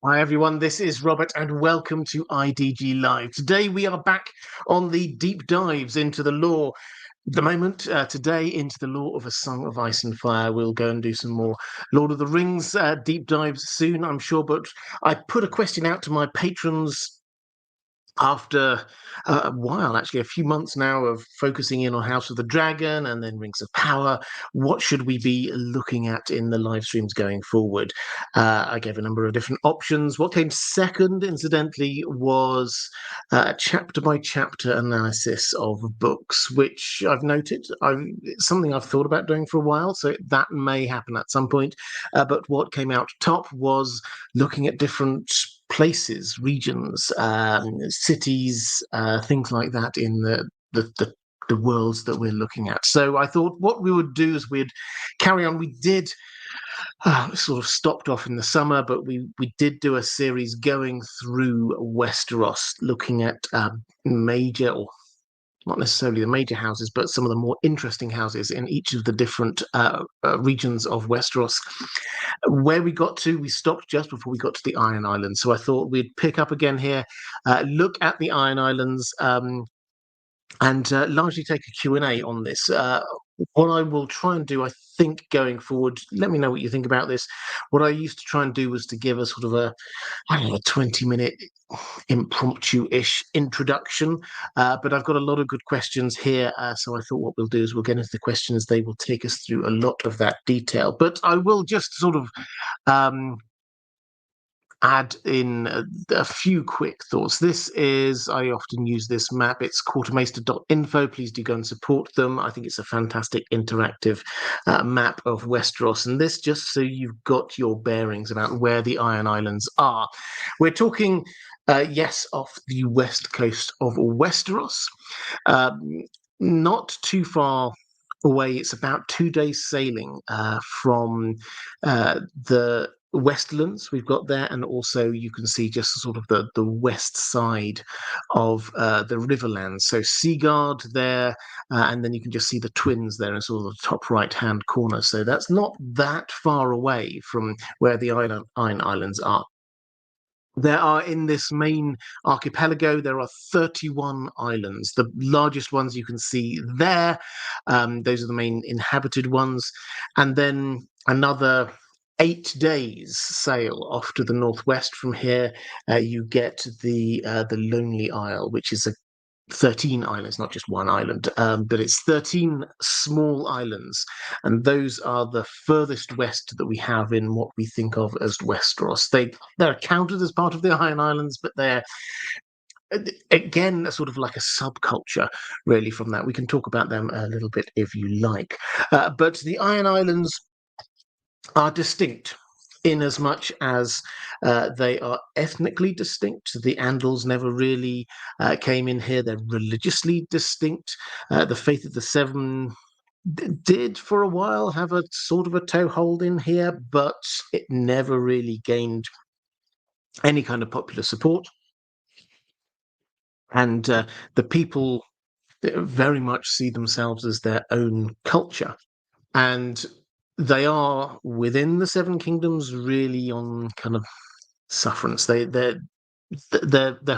Hi everyone, this is Robert and welcome to IDG Live. Today we are back on the deep dives into the lore. Today into the lore of A Song of Ice and Fire. We'll go and do some more Lord of the Rings deep dives soon, I'm sure, but I put a question out to my patrons after a while, actually, a few months now of focusing in on House of the Dragon and then Rings of Power. What should we be looking at in the live streams going forward? I gave a number of different options. What came second, incidentally, was chapter by chapter analysis of books, which I've noted. It's something I've thought about doing for a while, so that may happen at some point. But what came out top was looking at different places, regions, cities, things like that in the worlds that we're looking at. So I thought what we would do is we'd carry on. We did sort of stopped off in the summer, but we did do a series going through Westeros, looking at major, or not necessarily the major houses, but some of the more interesting houses in each of the different regions of Westeros. Where we stopped just before we got to the Iron Islands. So I thought we'd pick up again here, look at the Iron Islands, and largely take a Q&A on this. What I will try and do, I think, going forward, let me know what you think about this. What I used to try and do was to give a sort of a 20-minute impromptu-ish introduction, but I've got a lot of good questions here, so I thought what we'll do is we'll get into the questions. They will take us through a lot of that detail, but I will just sort of add in a few quick thoughts. I often use this map. It's quartermaster.info. Please do go and support them. I think it's a fantastic interactive map of Westeros. And this just so you've got your bearings about where the Iron Islands are. We're talking, yes, off the west coast of Westeros. Not too far away. It's about 2 days sailing from the Westlands we've got there, and also you can see just sort of the west side of the Riverlands. So Seaguard there, and then you can just see the Twins there in sort of the top right hand corner. So that's not that far away from where the Iron Islands are. There are, in this main archipelago, there are 31 islands. The largest ones you can see there, those are the main inhabited ones. And then another 8 days sail off to the northwest from here, you get the Lonely Isle, which is 13 islands, not just one island, but it's 13 small islands, and those are the furthest west that we have in what we think of as Westeros. They're counted as part of the Iron Islands, but they're again sort of like a subculture really from that. We can talk about them a little bit if you like, but the Iron Islands are distinct in as much as they are ethnically distinct. The Andals never really came in here. They're religiously distinct. The Faith of the Seven did for a while have a sort of a toehold in here, but it never really gained any kind of popular support. And the people very much see themselves as their own culture. And they are within the Seven Kingdoms really on kind of sufferance. They're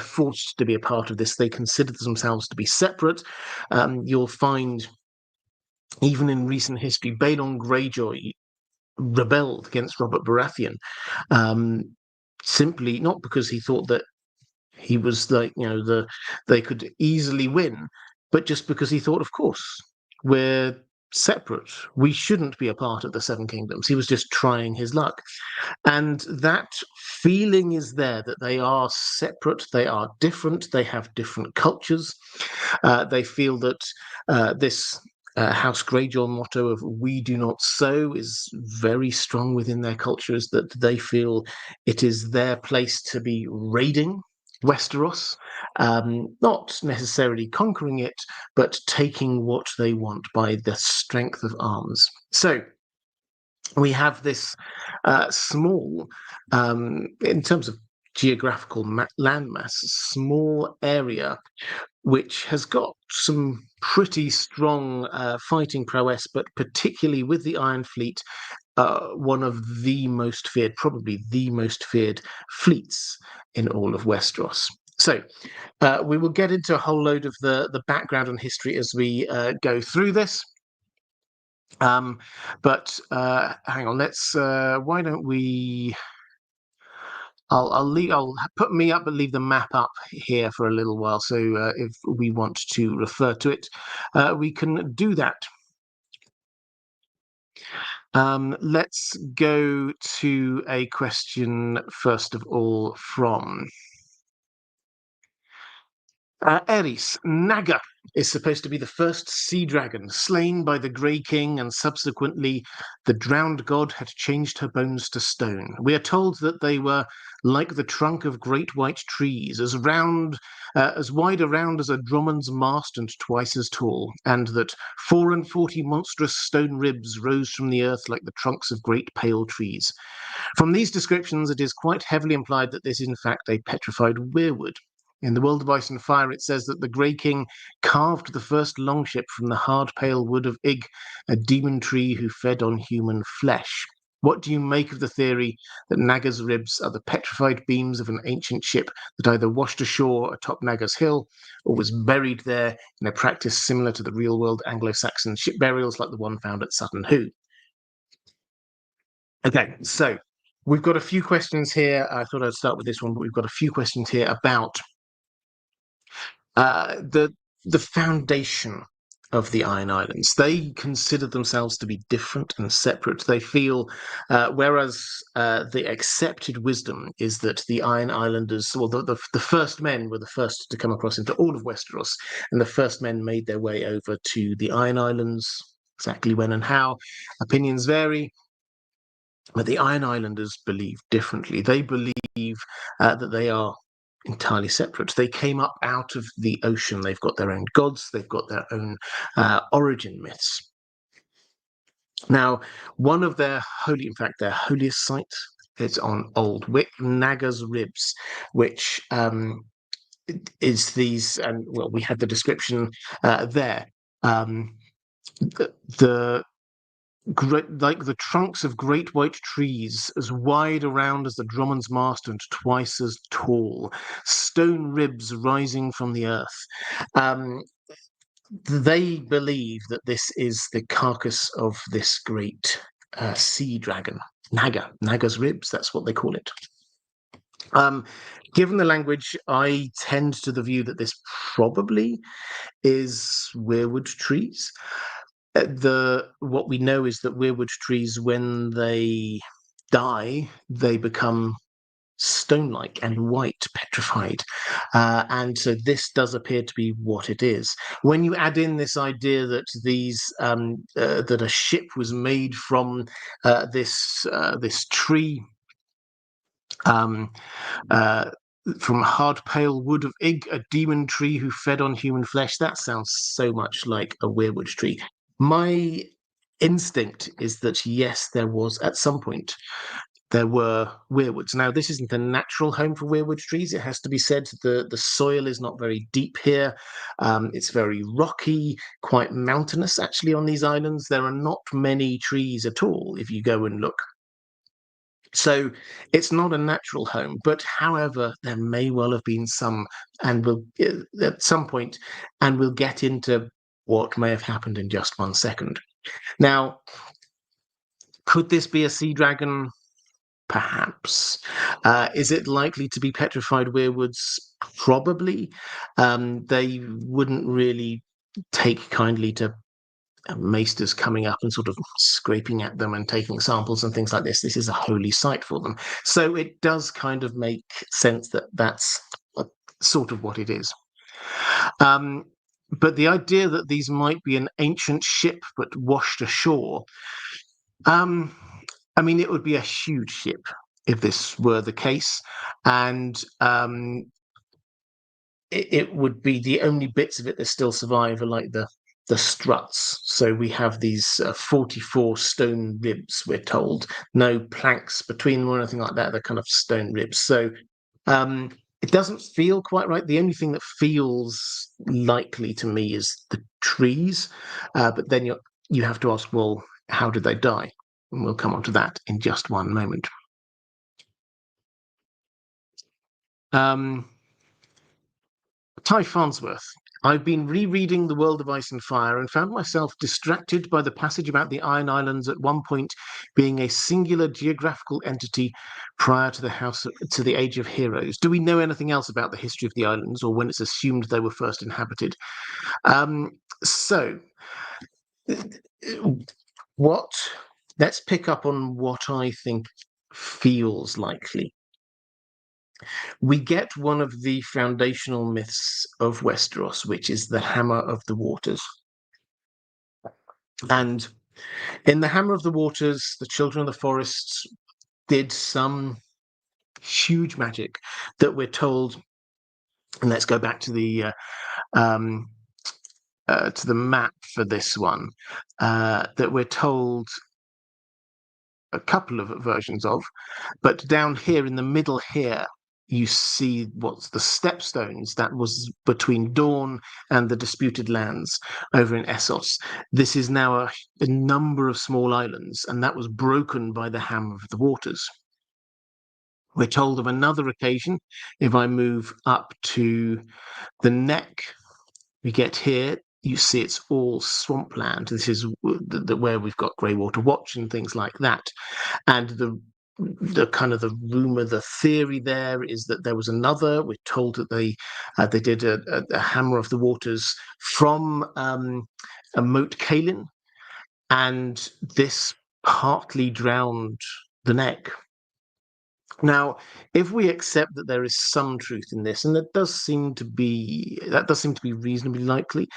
forced to be a part of this. They consider themselves to be separate. You'll find even in recent history, Balon Greyjoy rebelled against Robert Baratheon, simply not because he thought that he was like, they could easily win, but just because he thought, of course, we're separate. We shouldn't be a part of the Seven Kingdoms. He was just trying his luck. And that feeling is there that they are separate, they are different, they have different cultures. They feel that this House Greyjoy motto of "we do not sow" is very strong within their cultures, that they feel it is their place to be raiding Westeros, not necessarily conquering it, but taking what they want by the strength of arms. So we have this small, in terms of geographical landmass, small area which has got some pretty strong fighting prowess, but particularly with the Iron Fleet, one of the most feared, probably the most feared fleets in all of Westeros. So we will get into a whole load of the background and history as we go through this. But hang on, let's. Why don't we? I'll put me up, but leave the map up here for a little while. So if we want to refer to it, we can do that. Let's go to a question first of all from Eris. Naga is supposed to be the first sea dragon slain by the Grey King, and subsequently the drowned god had changed her bones to stone. We are told that they were like the trunk of great white trees, as wide around as a dromond's mast and twice as tall, and that 44 monstrous stone ribs rose from the earth like the trunks of great pale trees. From these descriptions, it is quite heavily implied that this is in fact a petrified weirwood. In the World of Ice and Fire, it says that the Grey King carved the first longship from the hard pale wood of Ig, a demon tree who fed on human flesh. What do you make of the theory that Nagas Ribs are the petrified beams of an ancient ship that either washed ashore atop Nagas Hill or was buried there in a practice similar to the real-world Anglo-Saxon ship burials like the one found at Sutton Hoo? Okay, so we've got a few questions here. I thought I'd start with this one, but we've got a few questions here about the foundation of the Iron Islands. They consider themselves to be different and separate. They feel, whereas the accepted wisdom is that the Iron Islanders, well, the first men were the first to come across into all of Westeros, and the first men made their way over to the Iron Islands. Exactly when and how, opinions vary. But the Iron Islanders believe differently. They believe that they are entirely separate. They came up out of the ocean. They've got their own gods. They've got their own origin myths. Now, one of their their holiest site is on Old Wick, Nagas Ribs, which is these, and well, we had the description there. Like the trunks of great white trees, as wide around as the dromond's mast and twice as tall, stone ribs rising from the earth. They believe that this is the carcass of this great sea dragon, Naga's Ribs, that's what they call it. Given the language, I tend to the view that this probably is weirwood trees. What we know is that weirwood trees, when they die, they become stone-like and white, petrified, and so this does appear to be what it is. When you add in this idea that that a ship was made from this tree, from hard pale wood of Ig, a demon tree who fed on human flesh, that sounds so much like a weirwood tree. My instinct is that yes, there was at some point there were weirwoods. Now, this isn't a natural home for weirwood trees. It has to be said. The soil is not very deep here. It's very rocky, quite mountainous actually on these islands. There are not many trees at all if you go and look. So it's not a natural home, but however, there may well have been some, and we'll at some point, and we'll get into what may have happened in just 1 second. Now, could this be a sea dragon? Perhaps. Is it likely to be petrified weirwoods? Probably. They wouldn't really take kindly to maesters coming up and sort of scraping at them and taking samples and things like this. This is a holy site for them. So it does kind of make sense that that's sort of what it is. But the idea that these might be an ancient ship but washed ashore, I mean, it would be a huge ship if this were the case, and it would be the only bits of it that still survive are like the struts. So we have these 44 stone ribs, we're told. No planks between them or anything like that. They're kind of stone ribs. So it doesn't feel quite right. The only thing that feels likely to me is the trees. But then you have to ask, well, how did they die? And we'll come on to that in just one moment. Ty Farnsworth. I've been rereading The World of Ice and Fire and found myself distracted by the passage about the Iron Islands at one point being a singular geographical entity prior to the Age of Heroes. Do we know anything else about the history of the islands or when it's assumed they were first inhabited? So, let's pick up on what I think feels likely. We get one of the foundational myths of Westeros, which is the Hammer of the Waters. And in the Hammer of the Waters, the Children of the Forests did some huge magic that we're told, and let's go back to the map for this one, that we're told a couple of versions of, but down here in the middle here, you see what's the stepstones that was between Dawn and the disputed lands over in Essos. This is now a number of small islands, and that was broken by the Hammer of the Waters. We're told of another occasion, if I move up to the neck, we get here, you see it's all swampland. This is where we've got Greywater Watch and things like that. And the kind of the rumor, the theory there is that there was another. We're told that they did a Hammer of the Waters from a Moat Coleen, and this partly drowned the neck. Now, if we accept that there is some truth in this, and that does seem to be reasonably likely,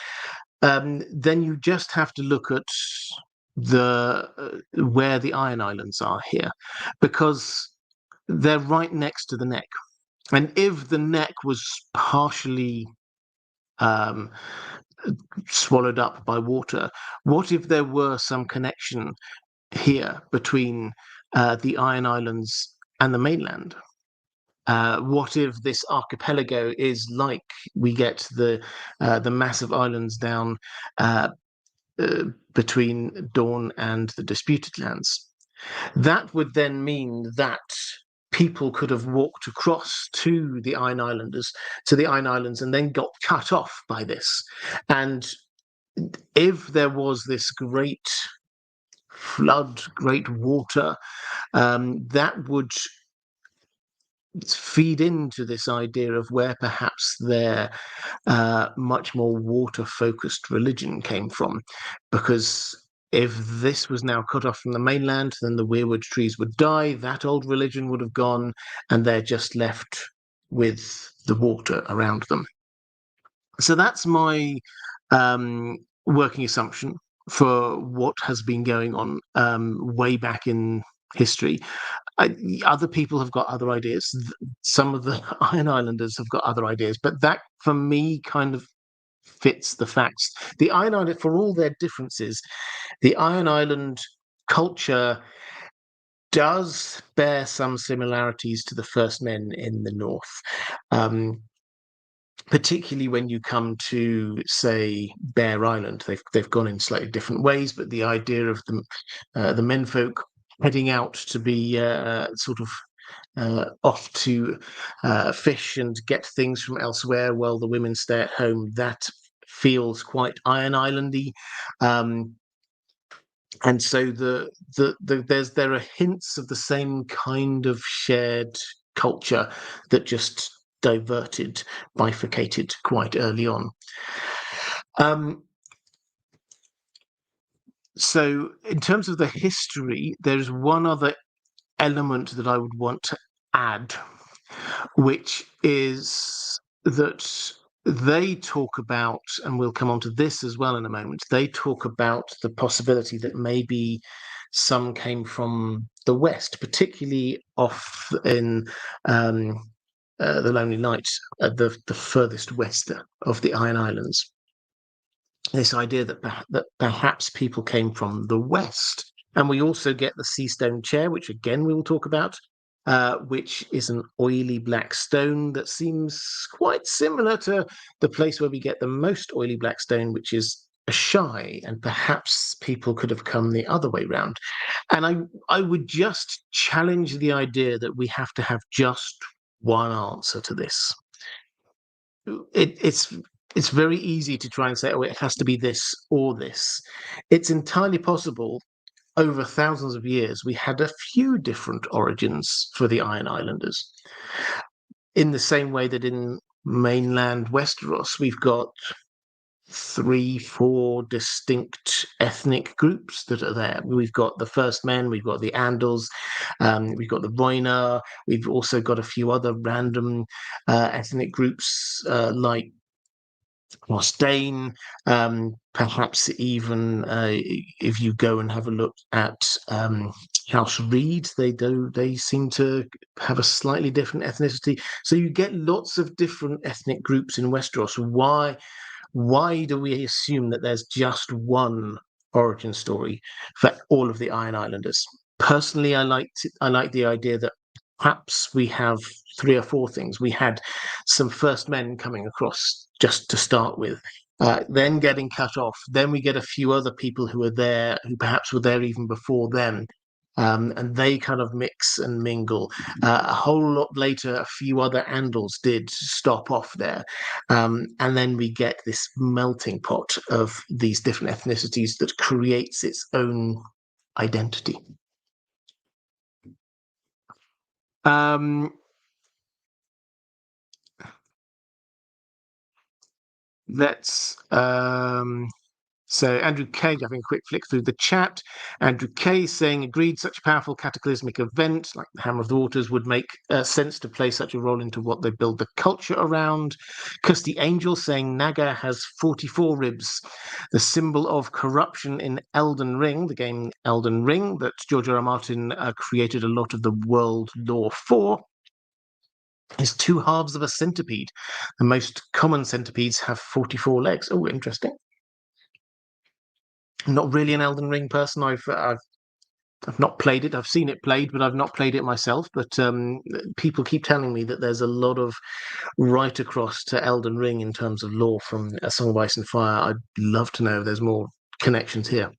then you just have to look at where the Iron Islands are here, because they're right next to the neck. And if the neck was partially swallowed up by water, what if there were some connection here between the Iron Islands and the mainland? What if this archipelago is like we get the massive islands down between Dawn and the disputed lands? That would then mean that people could have walked across to the Iron Islands, and then got cut off by this. And if there was this great flood, great water, that would feed into this idea of where perhaps their much more water-focused religion came from. Because if this was now cut off from the mainland, then the weirwood trees would die, that old religion would have gone, and they're just left with the water around them. So that's my working assumption for what has been going on way back in history. Other people have got other ideas. Some of the Iron Islanders have got other ideas, but that, for me, kind of fits the facts. The Iron Island, for all their differences, the Iron Island culture does bear some similarities to the First Men in the North. Particularly when you come to, say, Bear Island, they've gone in slightly different ways, but the idea of the menfolk heading out to be off to fish and get things from elsewhere while the women stay at home, that feels quite Iron Islandy. And so there are hints of the same kind of shared culture that just bifurcated quite early on. So in terms of the history, there's one other element that I would want to add, which is that they talk about, and we'll come on to this as well in a moment, they talk about the possibility that maybe some came from the west, particularly off in the Lonely Night, the furthest west of the Iron Islands. This idea that perhaps people came from the west. And we also get the sea stone chair, which again we will talk about, which is an oily black stone that seems quite similar to the place where we get the most oily black stone, which is shy, and perhaps people could have come the other way round. And I would just challenge the idea that we have to have just one answer to this. It's very easy to try and say, oh, it has to be this or this. It's entirely possible over thousands of years we had a few different origins for the Iron Islanders. In the same way that in mainland Westeros we've got 3, 4 distinct ethnic groups that are there. We've got the First Men, we've got the Andals, we've got the Rhoynar, we've also got a few other random ethnic groups like Mostain, perhaps even if you go and have a look at House Reed, they seem to have a slightly different ethnicity. So you get lots of different ethnic groups in Westeros. Why do we assume that there's just one origin story for all of the Iron Islanders? Personally, I like the idea that perhaps we have 3 or 4 things. We had some First Men coming across just to start with, then getting cut off. Then we get a few other people who are there, who perhaps were there even before them. And they kind of mix and mingle. A whole lot later, a few other Andals did stop off there. And then we get this melting pot of these different ethnicities that creates its own identity. Let's So Andrew K, having a quick flick through the chat. Andrew K saying, agreed, such a powerful cataclysmic event like the Hammer of the Waters would make sense to play such a role into what they build the culture around. Custy Angel saying, Naga has 44 ribs, the symbol of corruption in Elden Ring, the game Elden Ring, that George R. R. Martin created a lot of the world lore for. Is 2 halves of a centipede. The most common centipedes have 44 legs. Oh, interesting. I'm not really an Elden Ring person. I've not played it. I've seen it played, but I've not played it myself. But people keep telling me that there's a lot of right across to Elden Ring in terms of lore from A Song of Ice and Fire. I'd love to know if there's more connections here.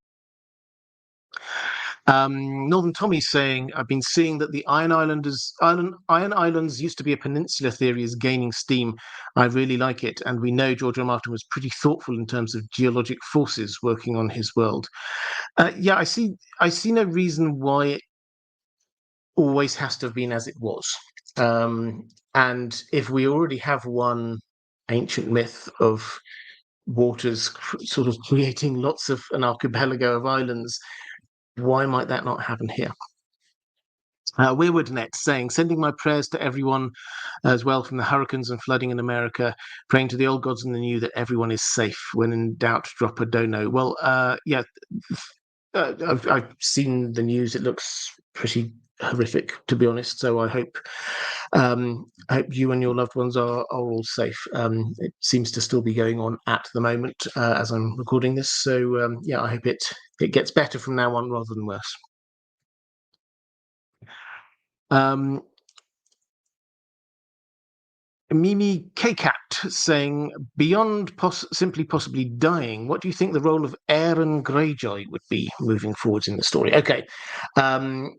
Northern Tommy's saying, I've been seeing that the Iron Islands used to be a peninsula theory is gaining steam. I really like it. And we know George R. R. Martin was pretty thoughtful in terms of geologic forces working on his world. Yeah, I see no reason why it always has to have been as it was. And if we already have one ancient myth of waters sort of creating lots of an archipelago of islands, why might that not happen here? Weirwood Next saying, sending my prayers to everyone as well from the hurricanes and flooding in America, praying to the old gods and the new that everyone is safe. When in doubt, drop a dono. Well, yeah, I've seen the news. It looks pretty horrific, to be honest. So I hope you and your loved ones are all safe. It seems to still be going on at the moment as I'm recording this. So yeah, I hope it gets better from now on rather than worse. Mimi K-Cat saying, beyond simply possibly dying, what do you think the role of Aeron Greyjoy would be moving forwards in the story? Okay,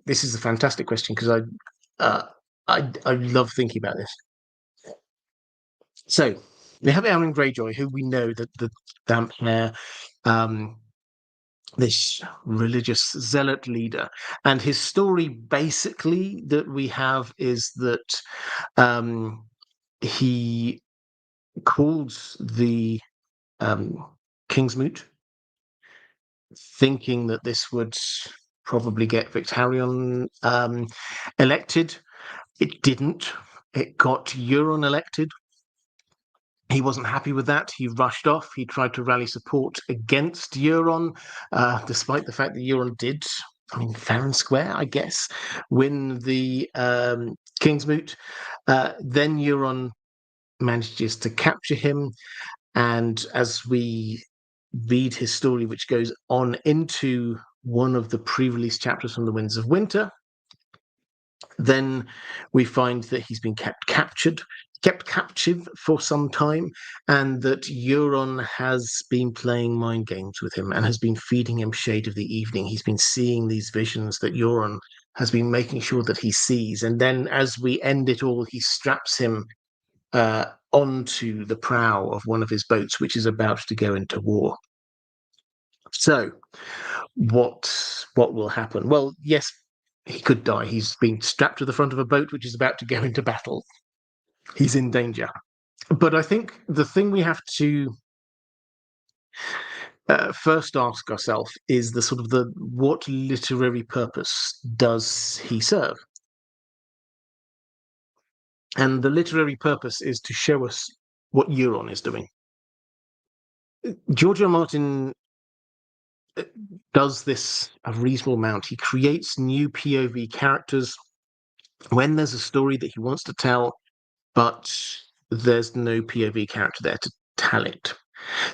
this is a fantastic question because I love thinking about this. So we have Aeron Greyjoy, who we know that the damp hair, this religious zealot leader, and his story basically that we have is that he calls the Kingsmoot, thinking that this would probably get Victarion elected. It didn't. It got Euron elected. He wasn't happy with that. He rushed off. He tried to rally support against Euron, despite the fact that Euron did, fair and square, I guess, win the Kingsmoot. Then Euron manages to capture him, and as we read his story, which goes on into one of the pre-release chapters from the Winds of Winter, then we find that he's been kept captured kept captive for some time, and that Euron has been playing mind games with him and has been feeding him Shade of the Evening. He's been seeing these visions that Euron has been making sure that he sees. And then as we end it all, he straps him onto the prow of one of his boats, which is about to go into war. So what will happen? Well, yes, he could die. He's been strapped to the front of a boat which is about to go into battle. He's in danger. But I think the thing we have to first ask ourselves is the sort of what literary purpose does he serve? And the literary purpose is to show us what Euron is doing. George R. R. Martin does this a reasonable amount. He creates new POV characters when there's a story that he wants to tell, but there's no POV character there to tell it.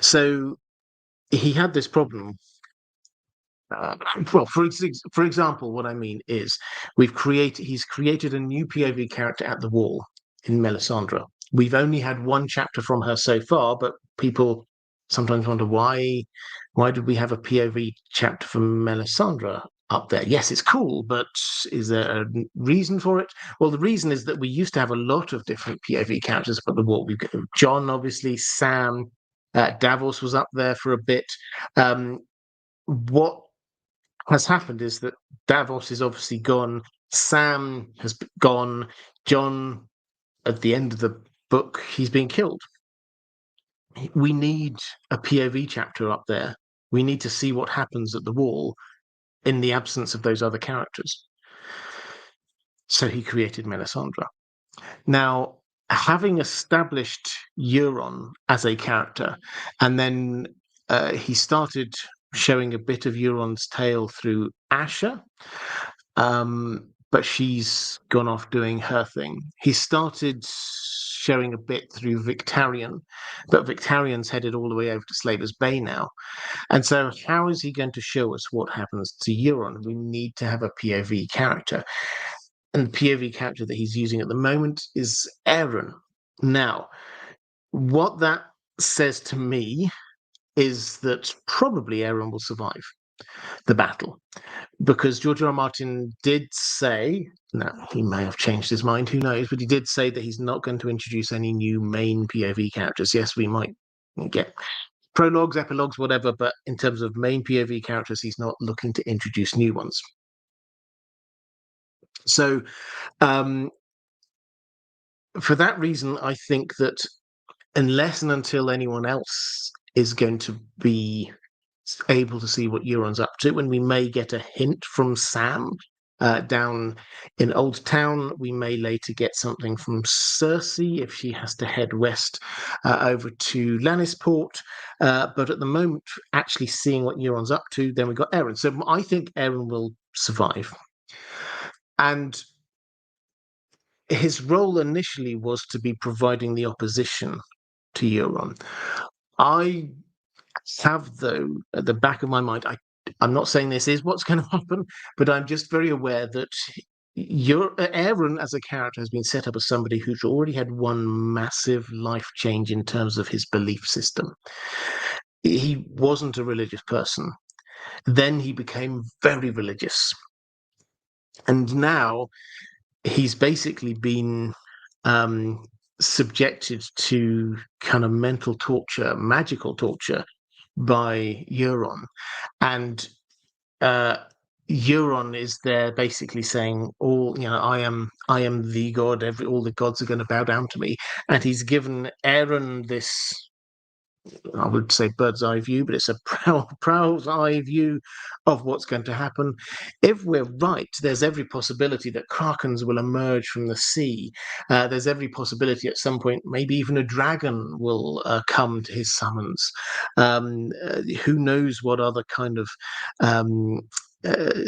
So he had this problem. Well, for example, what I mean is he's created a new POV character at the wall in Melisandre. We've only had one chapter from her so far, but people sometimes wonder why did we have a POV chapter from Melisandre up there? Yes, it's cool, but is there a reason for it? Well, the reason is that we used to have a lot of different POV characters up at the wall. We've got John, obviously, Sam, Davos was up there for a bit. What has happened is that Davos is obviously gone, Sam has gone, John, at the end of the book, he's been killed. We need a POV chapter up there. We need to see what happens at the wall in the absence of those other characters. So he created Melisandre. Now, having established Euron as a character, and then he started showing a bit of Euron's tale through Asha, but she's gone off doing her thing. He started showing a bit through Victarion, but Victarion's headed all the way over to Slaver's Bay now. And so how is he going to show us what happens to Euron? We need to have a POV character. And the POV character that he's using at the moment is Aaron. Now, what that says to me is that probably Aaron will survive the battle, because George R. R. Martin did say, now he may have changed his mind, who knows, but he did say that he's not going to introduce any new main POV characters. Yes, we might get prologues, epilogues, whatever, but in terms of main POV characters, he's not looking to introduce new ones. So for that reason, I think that unless and until anyone else is going to be able to see what Euron's up to, and we may get a hint from Sam down in Old Town, we may later get something from Cersei if she has to head west over to Lannisport. But at the moment, actually seeing what Euron's up to, then we've got Aaron. So I think Aaron will survive. And his role initially was to be providing the opposition to Euron. I have, though, at the back of my mind, I'm not saying this is what's going to happen, but I'm just very aware that Aaron as a character has been set up as somebody who's already had one massive life change in terms of his belief system. He wasn't a religious person. Then he became very religious. And now he's basically been subjected to kind of mental torture, magical torture by Euron. And Euron is there basically saying, I am the god, all the gods are going to bow down to me. And he's given Aaron this, I would say bird's eye view, but it's a prowl's eye view of what's going to happen. If we're right, there's every possibility that krakens will emerge from the sea. There's every possibility at some point, maybe even a dragon will come to his summons. Who knows what other kind of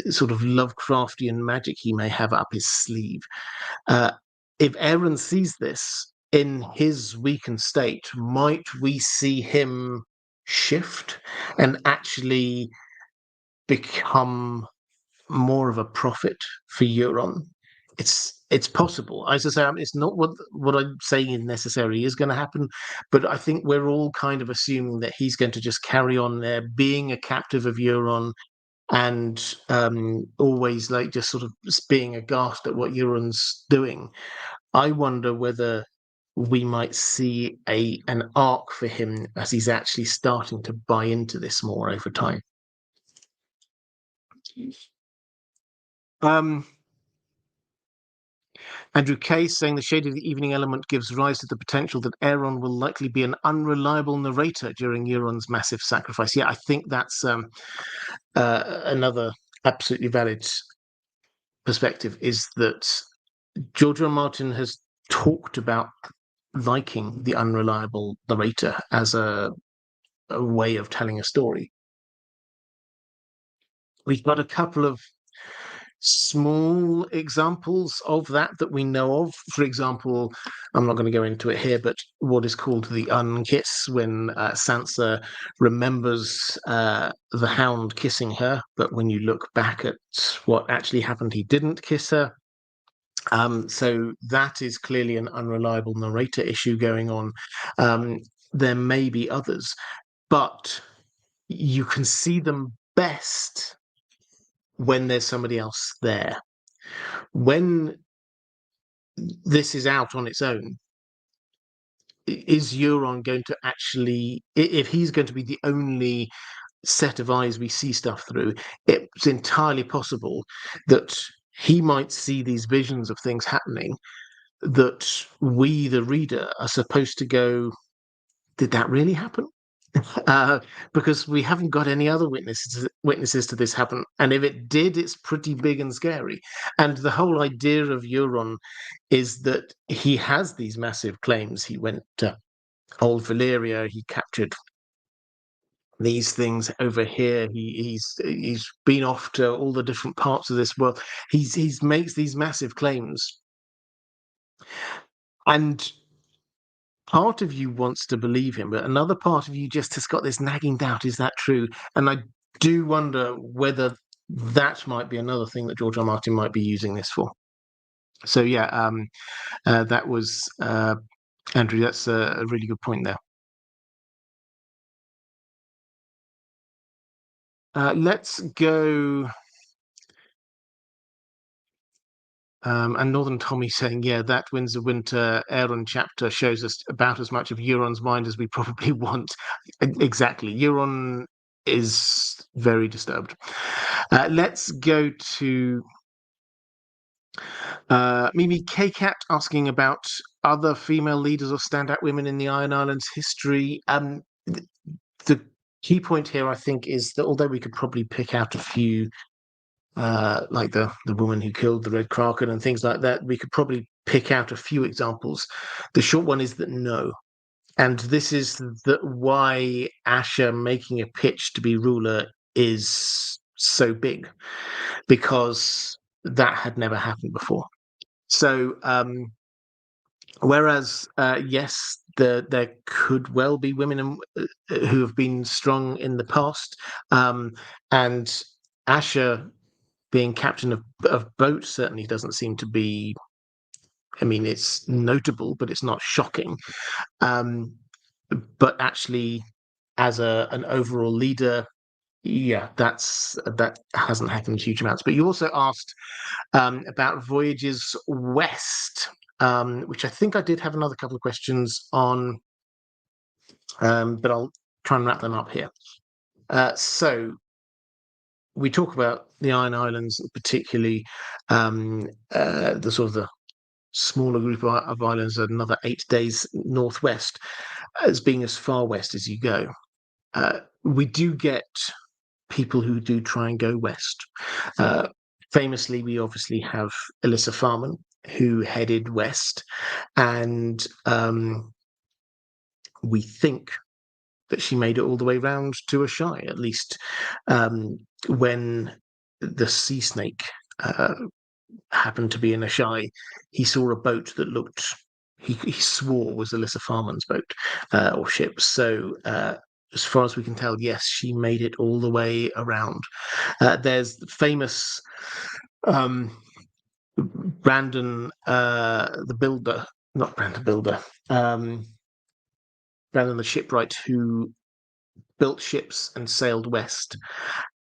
sort of Lovecraftian magic he may have up his sleeve. If Aaron sees this in his weakened state, might we see him shift and actually become more of a prophet for Euron? It's it's possible. As I say, it's not what I'm saying necessarily is going to happen, but I think we're all kind of assuming that he's going to just carry on there, being a captive of Euron, and always like just sort of being aghast at what Euron's doing. I wonder whether we might see an arc for him as he's actually starting to buy into this more over time. Andrew Case saying the shade of the evening element gives rise to the potential that Aeron will likely be an unreliable narrator during Euron's massive sacrifice. Yeah, I think that's another absolutely valid perspective, is that George R. R. Martin has talked about liking the unreliable narrator as a way of telling a story. We've got a couple of small examples of that we know of. For example, I'm not going to go into it here, but what is called the unkiss, when Sansa remembers the Hound kissing her, but when you look back at what actually happened, he didn't kiss her. So that is clearly an unreliable narrator issue going on. There may be others, but you can see them best when there's somebody else there. When this is out on its own, is Euron going to actually, if he's going to be the only set of eyes we see stuff through, it's entirely possible that he might see these visions of things happening that we, the reader, are supposed to go, did that really happen? Because we haven't got any other witnesses to this happen, and if it did, it's pretty big and scary. And the whole idea of Euron is that he has these massive claims. He went to Old Valyria, he captured these things over here. He's been off to all the different parts of this world. He's makes these massive claims, and part of you wants to believe him, but another part of you just has got this nagging doubt: is that true? And I do wonder whether that might be another thing that George R. R. Martin might be using this for. So yeah, that was Andrew. That's a really good point there. Let's go. And Northern Tommy saying, yeah, that Winds of Winter Aeron chapter shows us about as much of Euron's mind as we probably want. Exactly. Euron is very disturbed. Let's go to Mimi K-Cat asking about other female leaders or standout women in the Iron Islands history. The key point here, I think, is that although we could probably pick out a few, like the woman who killed the Red Kraken and things like that, we could probably pick out a few examples. The short one is that no. And this is why Asher making a pitch to be ruler is so big, because that had never happened before. So, whereas, yes, there could well be women who have been strong in the past, and Asher being captain of boat certainly doesn't seem to be. I mean, it's notable, but it's not shocking. But actually, as an overall leader, yeah, that hasn't happened huge amounts. But you also asked about voyages west, which I think I did have another couple of questions on, but I'll try and wrap them up here. So we talk about the Iron Islands, particularly the sort of the smaller group of islands, another 8 days northwest, as being as far west as you go. We do get people who do try and go west. Famously, we obviously have Elissa Farman, who headed west, and we think that she made it all the way round to Ashai, at least when the sea snake happened to be in Ashai, he saw a boat that looked, he swore was Elissa Farman's boat or ship. So as far as we can tell, yes, she made it all the way around. There's the famous Brandon, the builder, not Brandon Builder, Brandon the shipwright who built ships and sailed west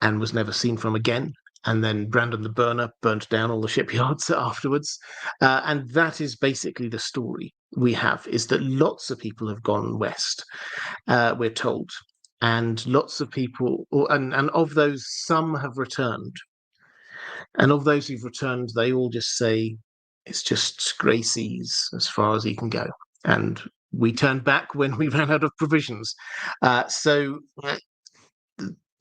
and was never seen from again. And then Brandon the Burner burnt down all the shipyards afterwards. And that is basically the story we have, is that lots of people have gone west, we're told. And lots of people, and of those, some have returned. And of those who've returned, they all just say, it's just grey seas as far as he can go. And we turned back when we ran out of provisions. So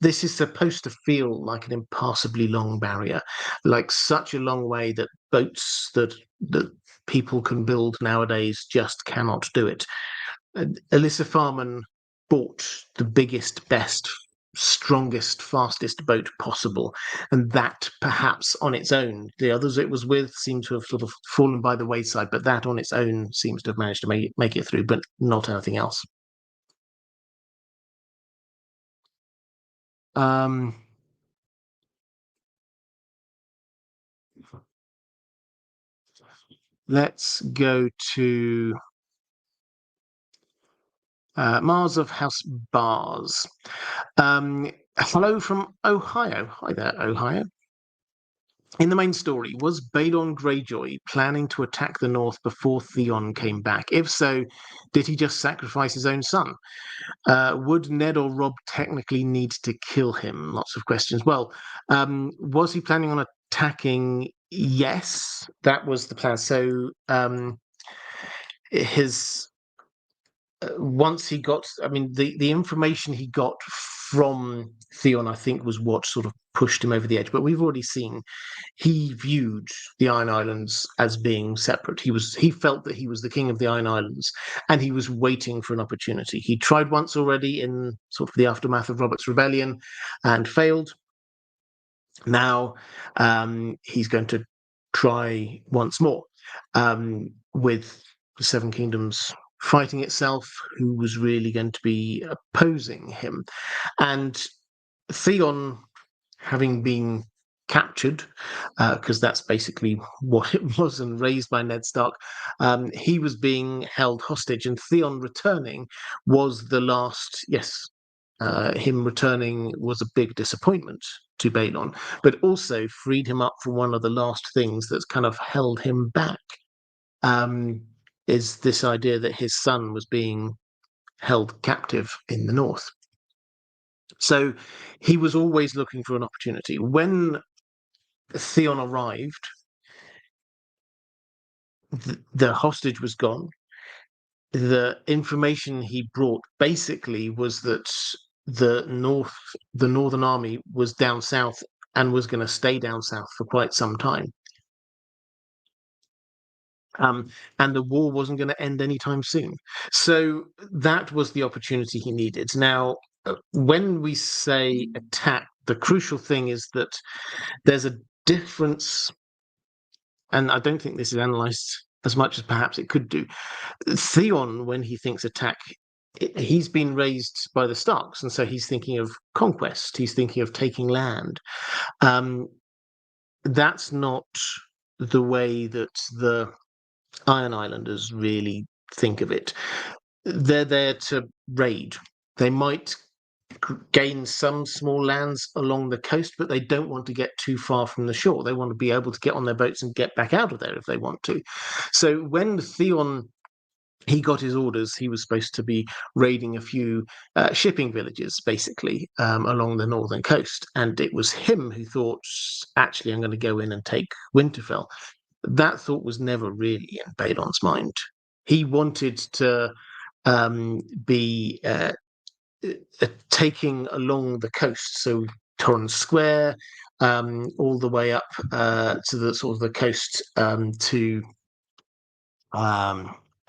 this is supposed to feel like an impassably long barrier, like such a long way that boats that people can build nowadays just cannot do it. Alyssa Farman bought the biggest, best, strongest, fastest boat possible, and that perhaps on its own, the others it was with seem to have sort of fallen by the wayside, but that on its own seems to have managed to make it through, but not anything else. Um, let's go to Mars of House Bars. Hello from Ohio. Hi there, Ohio. In the main story, was Balon Greyjoy planning to attack the North before Theon came back? If so, did he just sacrifice his own son? Would Ned or Robb technically need to kill him? Lots of questions. Well, was he planning on attacking? Yes, that was the plan. So his once he got, I mean, the information he got from Theon, I think, was what sort of pushed him over the edge. But we've already seen he viewed the Iron Islands as being separate. He felt that he was the king of the Iron Islands, and he was waiting for an opportunity. He tried once already in sort of the aftermath of Robert's rebellion, and failed. Now he's going to try once more with the Seven Kingdoms fighting itself, who was really going to be opposing him. And Theon, having been captured, because that's basically what it was, and raised by Ned Stark, he was being held hostage, and Theon returning was the last, yes, him returning was a big disappointment to Balon, but also freed him up from one of the last things that's kind of held him back. Is this idea that his son was being held captive in the north. So he was always looking for an opportunity. When Theon arrived, the hostage was gone. The information he brought basically was that the Northern Army was down south and was going to stay down south for quite some time. And the war wasn't going to end anytime soon. So that was the opportunity he needed. Now, when we say attack, the crucial thing is that there's a difference, and I don't think this is analysed as much as perhaps it could do. Theon, when he thinks attack, he's been raised by the Starks, and so he's thinking of conquest. He's thinking of taking land. That's not the way that the Iron Islanders really think of it. They're there to raid. They might gain some small lands along the coast, but they don't want to get too far from the shore. They want to be able to get on their boats and get back out of there if they want to. So when Theon he got his orders, he was supposed to be raiding a few shipping villages, basically, along the northern coast. And it was him who thought, actually, I'm going to go in and take Winterfell. That thought was never really in Balon's mind. He wanted to be taking along the coast, so Torrens Square, all the way up to the sort of the coast to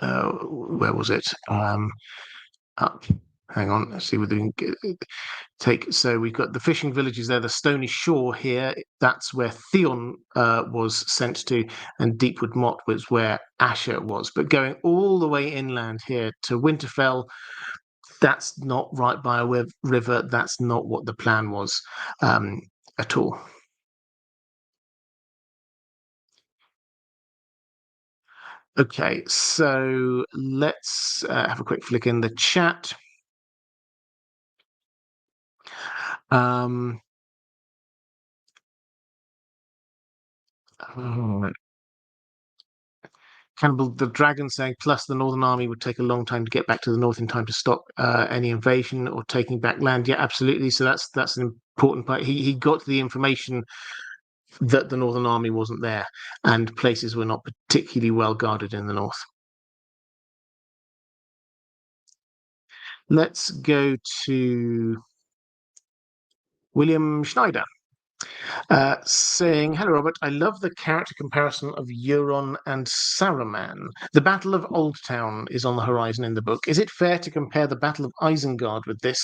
where was it? Up. Hang on, let's see whether we can take. So we've got the fishing villages there, the Stony Shore here. That's where Theon was sent to, and Deepwood Motte was where Asher was. But going all the way inland here to Winterfell, that's not right by a river. That's not what the plan was at all. Okay, so let's have a quick flick in the chat. Oh, Cannibal the Dragon saying, plus the Northern Army would take a long time to get back to the north in time to stop any invasion or taking back land. Yeah, absolutely. So that's an important part. He got the information that the Northern Army wasn't there and places were not particularly well guarded in the north. Let's go to William Schneider. Saying, hello, Robert. I love the character comparison of Euron and Saruman. The Battle of Old Town is on the horizon in the book. Is it fair to compare the Battle of Isengard with this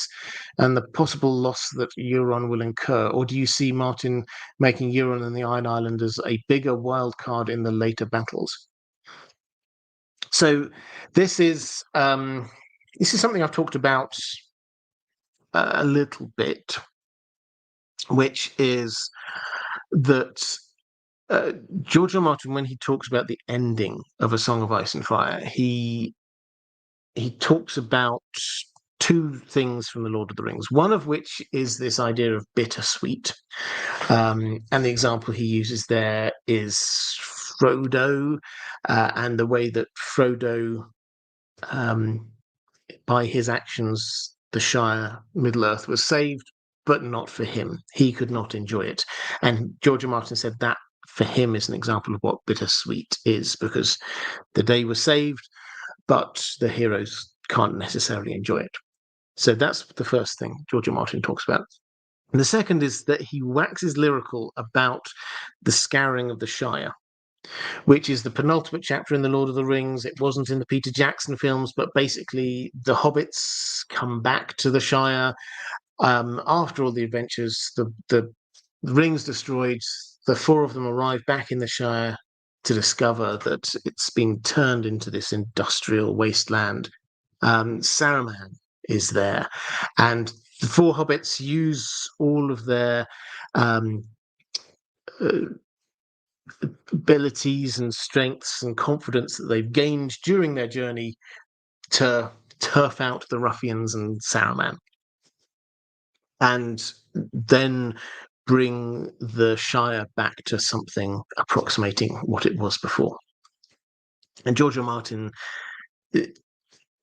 and the possible loss that Euron will incur? Or do you see Martin making Euron and the Iron Islanders a bigger wild card in the later battles? So this is something I've talked about a little bit, which is that George R. R. Martin, when he talks about the ending of A Song of Ice and Fire, he talks about two things from The Lord of the Rings, one of which is this idea of bittersweet. And the example he uses there is Frodo, and the way that Frodo, by his actions, the Shire, Middle-earth, was saved, but not for him. He could not enjoy it. And George R. R. Martin said that for him is an example of what bittersweet is, because the day was saved, but the heroes can't necessarily enjoy it. So that's the first thing George R. R. Martin talks about. And the second is that he waxes lyrical about the scouring of the Shire, which is the penultimate chapter in The Lord of the Rings. It wasn't in the Peter Jackson films, but basically the hobbits come back to the Shire after all the adventures. The ring's destroyed. The four of them arrive back in the Shire to discover that it's been turned into this industrial wasteland. Saruman is there, and the four hobbits use all of their abilities and strengths and confidence that they've gained during their journey to turf out the ruffians and Saruman, and then bring the Shire back to something approximating what it was before. And George R. R. Martin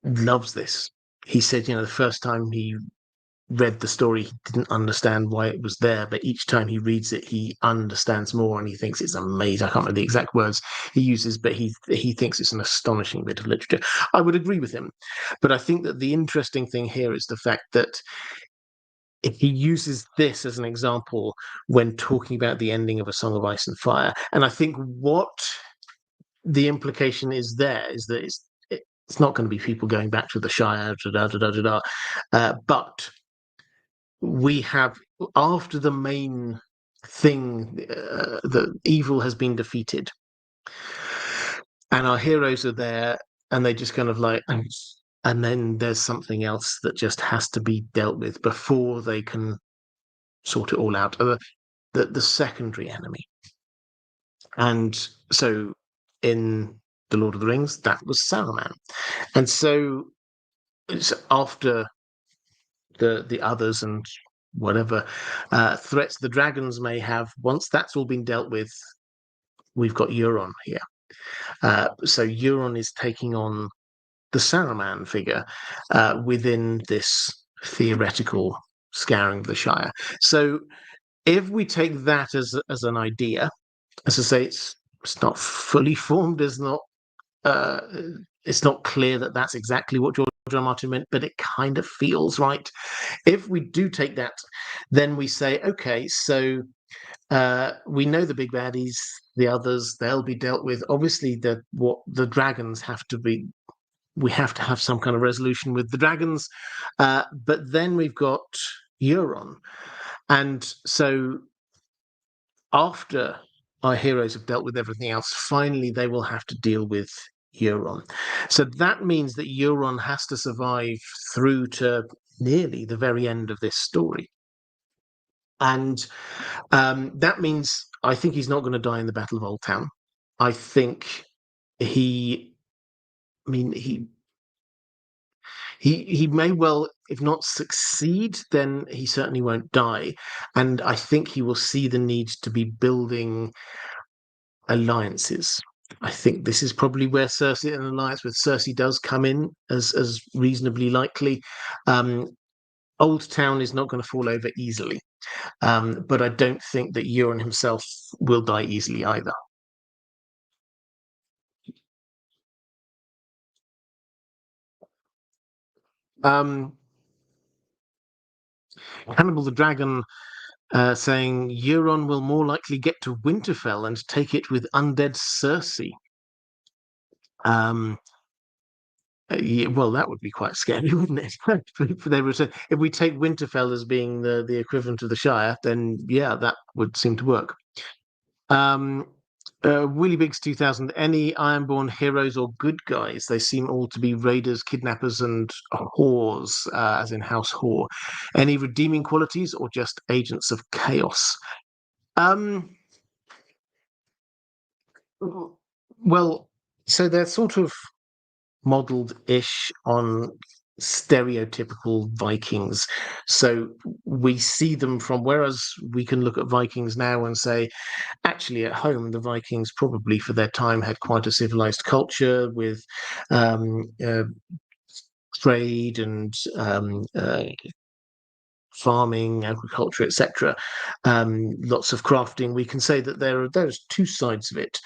loves this. He said, the first time he read the story, he didn't understand why it was there, but each time he reads it, he understands more and he thinks it's amazing. I can't remember the exact words he uses, but he thinks it's an astonishing bit of literature. I would agree with him. But I think that the interesting thing here is the fact that he uses this as an example when talking about the ending of A Song of Ice and Fire. And I think what the implication is there is that it's not going to be people going back to the Shire, but we have, after the main thing, the evil has been defeated, and our heroes are there, and they just kind of like, and then there's something else that just has to be dealt with before they can sort it all out. The secondary enemy. And so in The Lord of the Rings, that was Saruman. And so it's after the others and whatever threats the dragons may have, once that's all been dealt with, we've got Euron here. So Euron is taking on the Saruman figure within this theoretical scouring of the Shire. So if we take that as an idea, as I say, it's not fully formed, it's not clear that that's exactly what George R. R. Martin meant, but it kind of feels right. If we do take that, then we say, okay, so we know the big baddies, the others, they'll be dealt with. Obviously, what the dragons have to be. We have to have some kind of resolution with the dragons, but then we've got Euron, and so after our heroes have dealt with everything else, finally they will have to deal with Euron. So that means that Euron has to survive through to nearly the very end of this story. And that means I think he's not going to die in the Battle of Old Town. I think he, I mean, he may well, if not succeed, then he certainly won't die. And I think he will see the need to be building alliances. I think this is probably where Cersei, an alliance with Cersei, does come in as reasonably likely. Old Town is not going to fall over easily, but I don't think that Euron himself will die easily either. Um, Hannibal the Dragon saying Euron will more likely get to Winterfell and take it with undead Cersei. Um, yeah, well, that would be quite scary, wouldn't it? If we take Winterfell as being the equivalent of the Shire, then yeah, that would seem to work. Um, Willie Biggs 2000. Any Ironborn heroes or good guys? They seem all to be raiders, kidnappers, and whores, as in House Whore. Any redeeming qualities or just agents of chaos? Um, well, so they're sort of modeled-ish on stereotypical Vikings. So we see them from, whereas we can look at Vikings now and say, actually, at home, the Vikings probably for their time had quite a civilized culture with um, uh, trade and farming, agriculture, etc. Lots of crafting. We can say that there's two sides of it.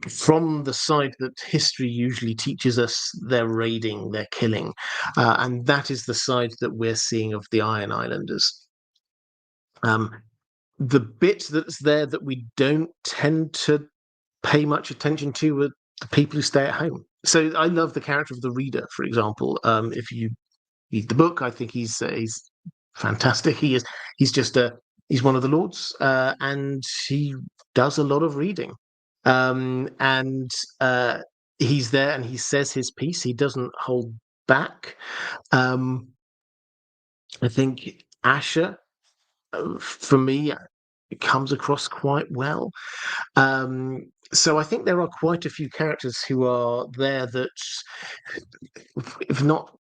From the side that history usually teaches us, they're raiding, they're killing, and that is the side that we're seeing of the Iron Islanders. Um, the bit that's there that we don't tend to pay much attention to are the people who stay at home. So I love the character of the reader, for example. If you read the book, I think he's fantastic. He's just he's one of the lords, and he does a lot of reading. And he's there and he says his piece. He doesn't hold back. Um, I think Asher, for me, it comes across quite well. So I think there are quite a few characters who are there that, if not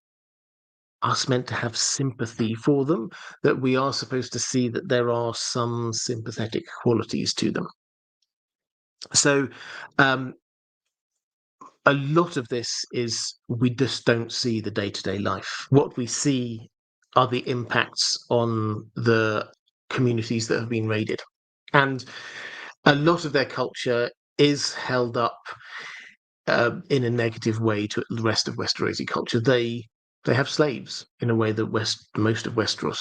us meant to have sympathy for them, that we are supposed to see that there are some sympathetic qualities to them. So um, a lot of this is we just don't see the day-to-day life. What we see are the impacts on the communities that have been raided. And a lot of their culture is held up in a negative way to the rest of Westerosi culture. They have slaves in a way that most of Westeros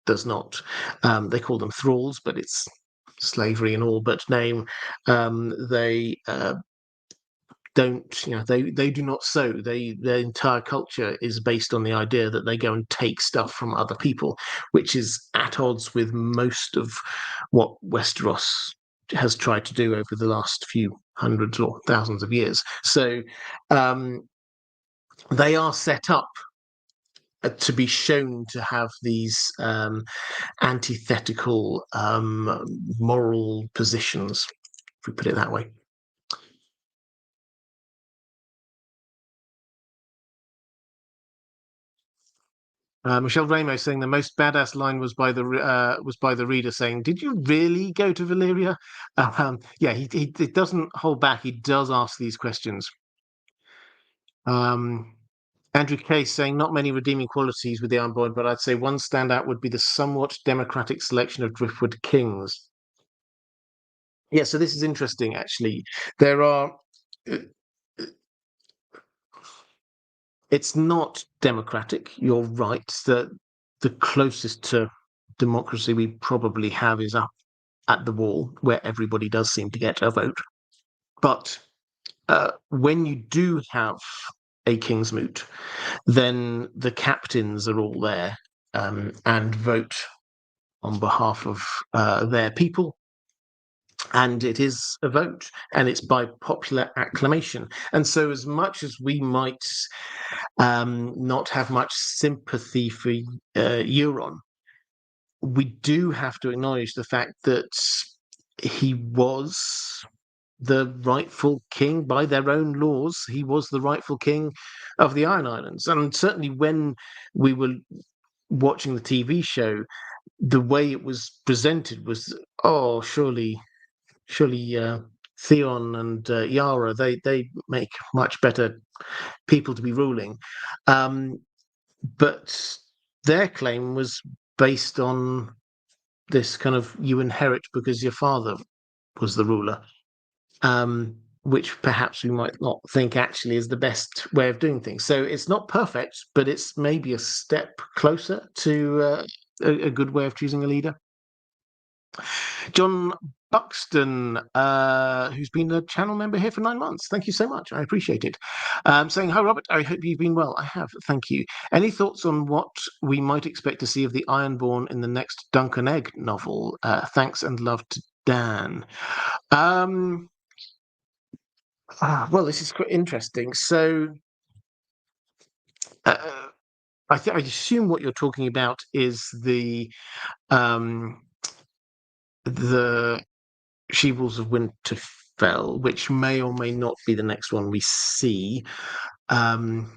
does not. They call them thralls, but it's slavery in all but name. They don't, they do not sew. Their entire culture is based on the idea that they go and take stuff from other people, which is at odds with most of what Westeros has tried to do over the last few hundreds or thousands of years. So they are set up to be shown to have these antithetical moral positions, if we put it that way. Michelle Ramos saying the most badass line was by the reader saying, "Did you really go to Valyria?" Yeah, he doesn't hold back. He does ask these questions. Andrew Case saying, "Not many redeeming qualities with the Ironborn, but I'd say one standout would be the somewhat democratic selection of Driftwood kings." Yeah, so this is interesting. Actually, there are. uh, It's not democratic. You're right. The closest to democracy we probably have is up at the wall, where everybody does seem to get a vote. But when you do have a King's Moot, then the captains are all there and vote on behalf of their people. And it is a vote, and it's by popular acclamation. And so, as much as we might not have much sympathy for Euron, we do have to acknowledge the fact that he was the rightful king by their own laws. He was the rightful king of the Iron Islands, and certainly when we were watching the TV show, the way it was presented was, oh, surely Theon and Yara, they make much better people to be ruling. But their claim was based on this kind of you inherit because your father was the ruler, which perhaps we might not think actually is the best way of doing things. So it's not perfect, but it's maybe a step closer to a good way of choosing a leader. John Buxton, who's been a channel member here for 9 months. Thank you so much. I appreciate it. Saying, hi, Robert. I hope you've been well. I have. Thank you. Any thoughts on what we might expect to see of the Ironborn in the next Dunk and Egg novel? Thanks and love to Dan. Well, this is quite interesting. So I assume what you're talking about is the She-Wolves of Winterfell, which may or may not be the next one we see. That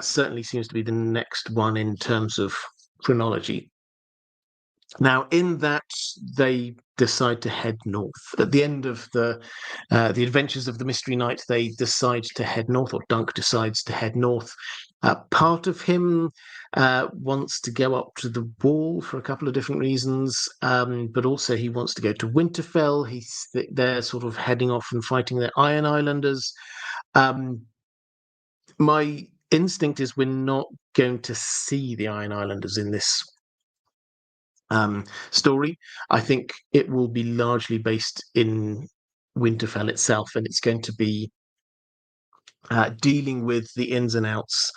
certainly seems to be the next one in terms of chronology. Now, in that, they decide to head north. At the end of the adventures of the Mystery Knight, they decide to head north, or Dunk decides to head north. Part of him wants to go up to the wall for a couple of different reasons, but also he wants to go to Winterfell. They're sort of heading off and fighting the Iron Islanders. My instinct is we're not going to see the Iron Islanders in this story. I think it will be largely based in Winterfell itself, and it's going to be dealing with the ins and outs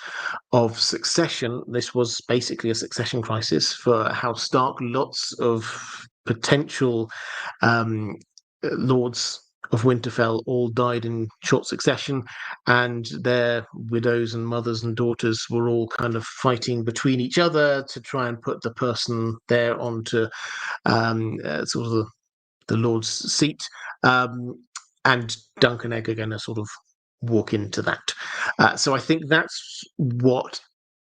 of succession. This was basically a succession crisis for House Stark. Lots of potential lords of Winterfell all died in short succession, and their widows and mothers and daughters were all kind of fighting between each other to try and put the person there onto sort of the Lord's seat. And Dunk and Egg are going to sort of walk into that. So I think that's what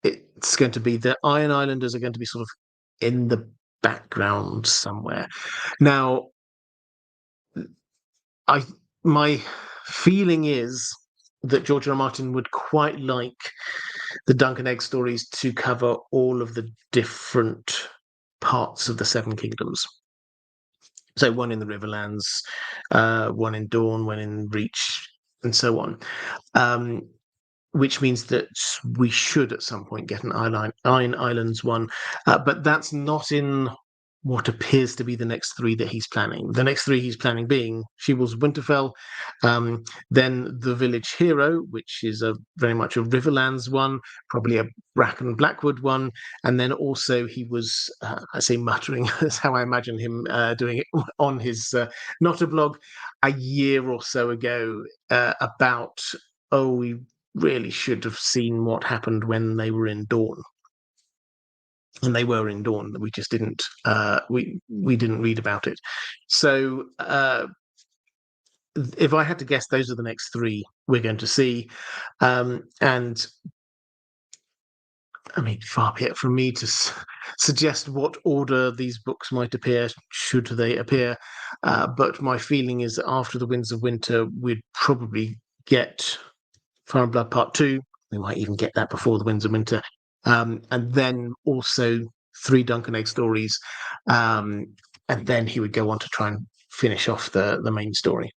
it's going to be. The Iron Islanders are going to be sort of in the background somewhere. Now, my feeling is that George R. R. Martin would quite like the Dunk and Egg stories to cover all of the different parts of the Seven Kingdoms. So one in the Riverlands, one in Dawn, one in Reach, and so on. Which means that we should at some point get an Iron Islands one, but that's not in what appears to be the next 3 that he's planning. The next 3 he's planning being She-Wolves of Winterfell, then The Village Hero, which is very much a Riverlands one, probably a Bracken Blackwood one, and then also he was, I say muttering, that's how I imagine him doing it on his Not-a-blog a year or so ago about, we really should have seen what happened when they were in Dawn. And they were in Dawn. We just didn't. We didn't read about it. So if I had to guess, those are the next 3 we're going to see. And I mean, far be it from me to suggest what order these books might appear, should they appear. But my feeling is that after the Winds of Winter, we'd probably get Fire and Blood Part 2. We might even get that before the Winds of Winter. And then also 3 Dunk and Egg stories. And then he would go on to try and finish off the main story.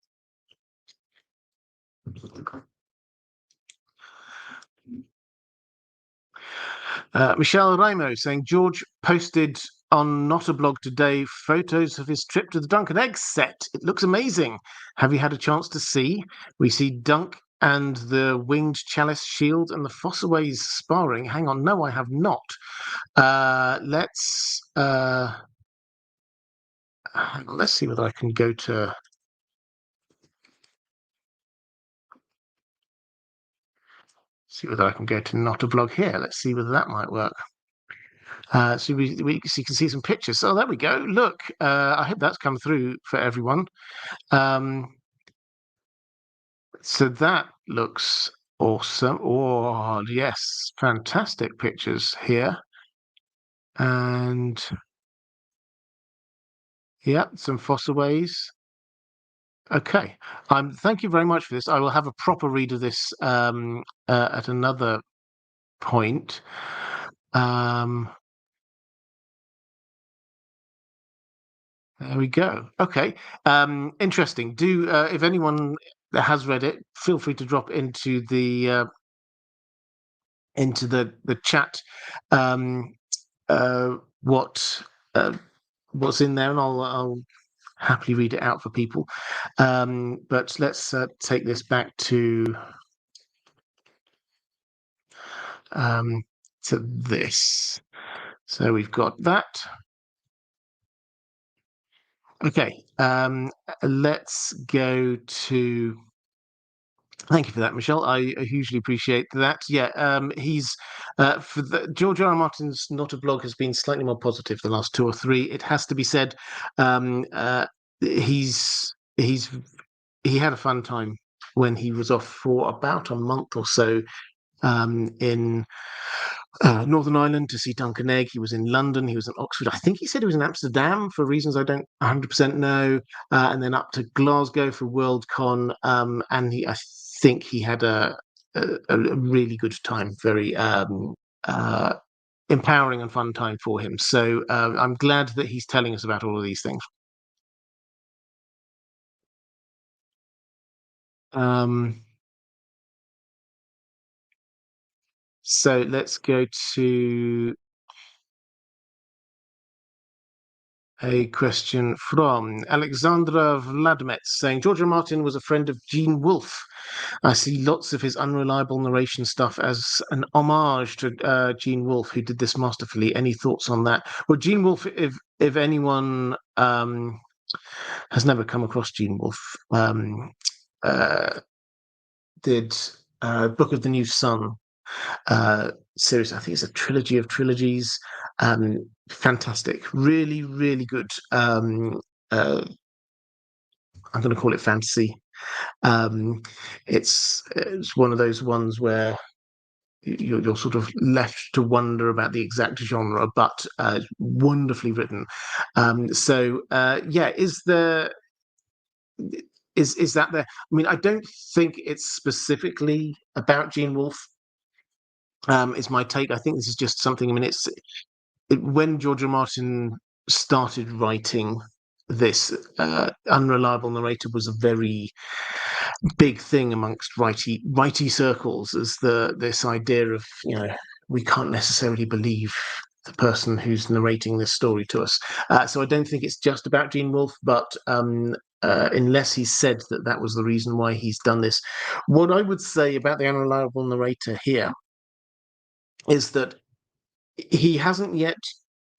Michelle Raimo saying, George posted on Not-a-blog today photos of his trip to the Dunk and Egg set. It looks amazing. Have you had a chance to see? We see Dunk and the winged chalice shield and the Fossaways sparring. Hang on, no, I have not. Let's see whether I can go to. See whether I can go to Not-a-blog here. Let's see whether that might work. So you can see some pictures. Oh, there we go. Look, I hope that's come through for everyone. So that looks awesome. Oh, yes, fantastic pictures here. And yeah, some fossilways. Okay. Thank you very much for this. I will have a proper read of this at another point. There we go. Okay. Interesting. Do if anyone has read it, feel free to drop into the chat um, what what's in there, and I'll happily read it out for people. But let's take this back um, to this. So we've got that. Okay, let's go to. Thank you for that, Michelle. I hugely appreciate that. Yeah, he's for George R. R. Martin's Not a Blog has been slightly more positive the last two or three. It has to be said. He's he had a fun time when he was off for about a month or so in Northern Ireland to see Duncan Egg. He was in London. He was in Oxford. I think he said he was in Amsterdam for reasons I don't 100% know, and then up to Glasgow for Worldcon. And I think he had a really good time. Very uh, empowering and fun time for him. So I'm glad that he's telling us about all of these things. Um, so let's go to a question from Alexandra Vladimets saying George R. Martin was a friend of Gene Wolfe. I see lots of his unreliable narration stuff as an homage to Gene Wolfe, who did this masterfully. Any thoughts on that? Well, Gene Wolfe, if anyone has never come across Gene Wolfe, uh, did Book of the New Sun series. I think it's a trilogy of trilogies. Fantastic, really, really good. I'm going to call it fantasy. It's one of those ones where you're sort of left to wonder about the exact genre, but wonderfully written. Yeah, is that there? I mean, I don't think it's specifically about Gene Wolfe. Is my take. I think this is just something. I mean, when George R. Martin started writing this, unreliable narrator was a very big thing amongst righty circles, as this idea of we can't necessarily believe the person who's narrating this story to us. So I don't think it's just about Gene Wolfe, but unless he said that that was the reason why he's done this. What I would say about the unreliable narrator here is that he hasn't yet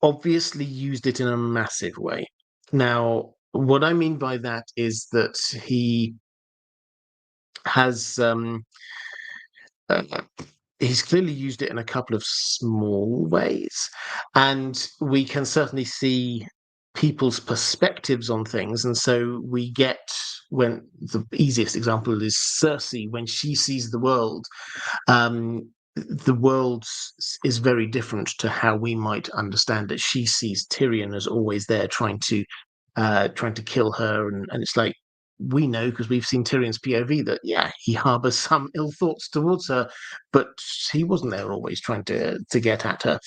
obviously used it in a massive way. Now, what I mean by that is that he has uh, he's clearly used it in a couple of small ways, and we can certainly see people's perspectives on things. And so we get, when the easiest example is Cersei, when she sees the world is very different to how we might understand it. She sees Tyrion as always there, trying to kill her, and it's like, we know because we've seen Tyrion's POV that he harbors some ill thoughts towards her, but he wasn't there always trying to get at her.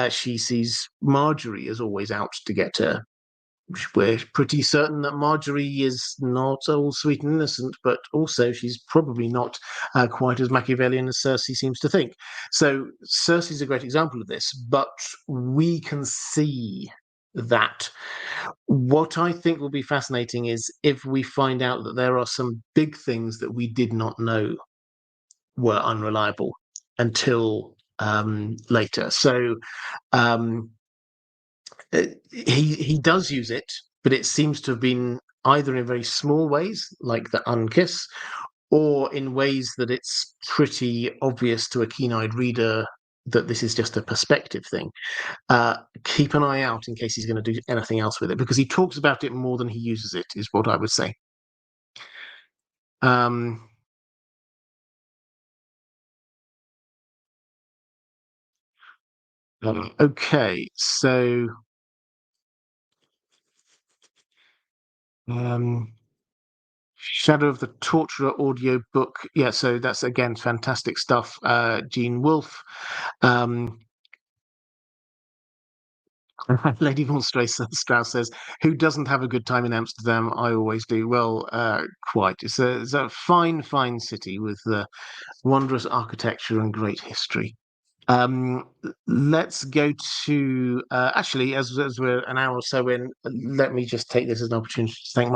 She sees Marjorie as always out to get her. We're pretty certain that Marjorie is not all sweet and innocent, but also she's probably not quite as Machiavellian as Cersei seems to think. So Cersei's a great example of this, but we can see that. What I think will be fascinating is if we find out that there are some big things that we did not know were unreliable until later. So um, he does use it, but it seems to have been either in very small ways, like the unkiss, or in ways that it's pretty obvious to a keen-eyed reader that this is just a perspective thing. Keep an eye out in case he's going to do anything else with it, because he talks about it more than he uses it, is what I would say. Okay, so Shadow of the Torturer audio book. Yeah, so that's again fantastic stuff. Gene Wolfe. Lady Vaughan-Strauss says, "Who doesn't have a good time in Amsterdam? I always do." Well, quite. It's a fine, fine city with wondrous architecture and great history. Let's go to actually, as we're an hour or so in, let me just take this as an opportunity to thank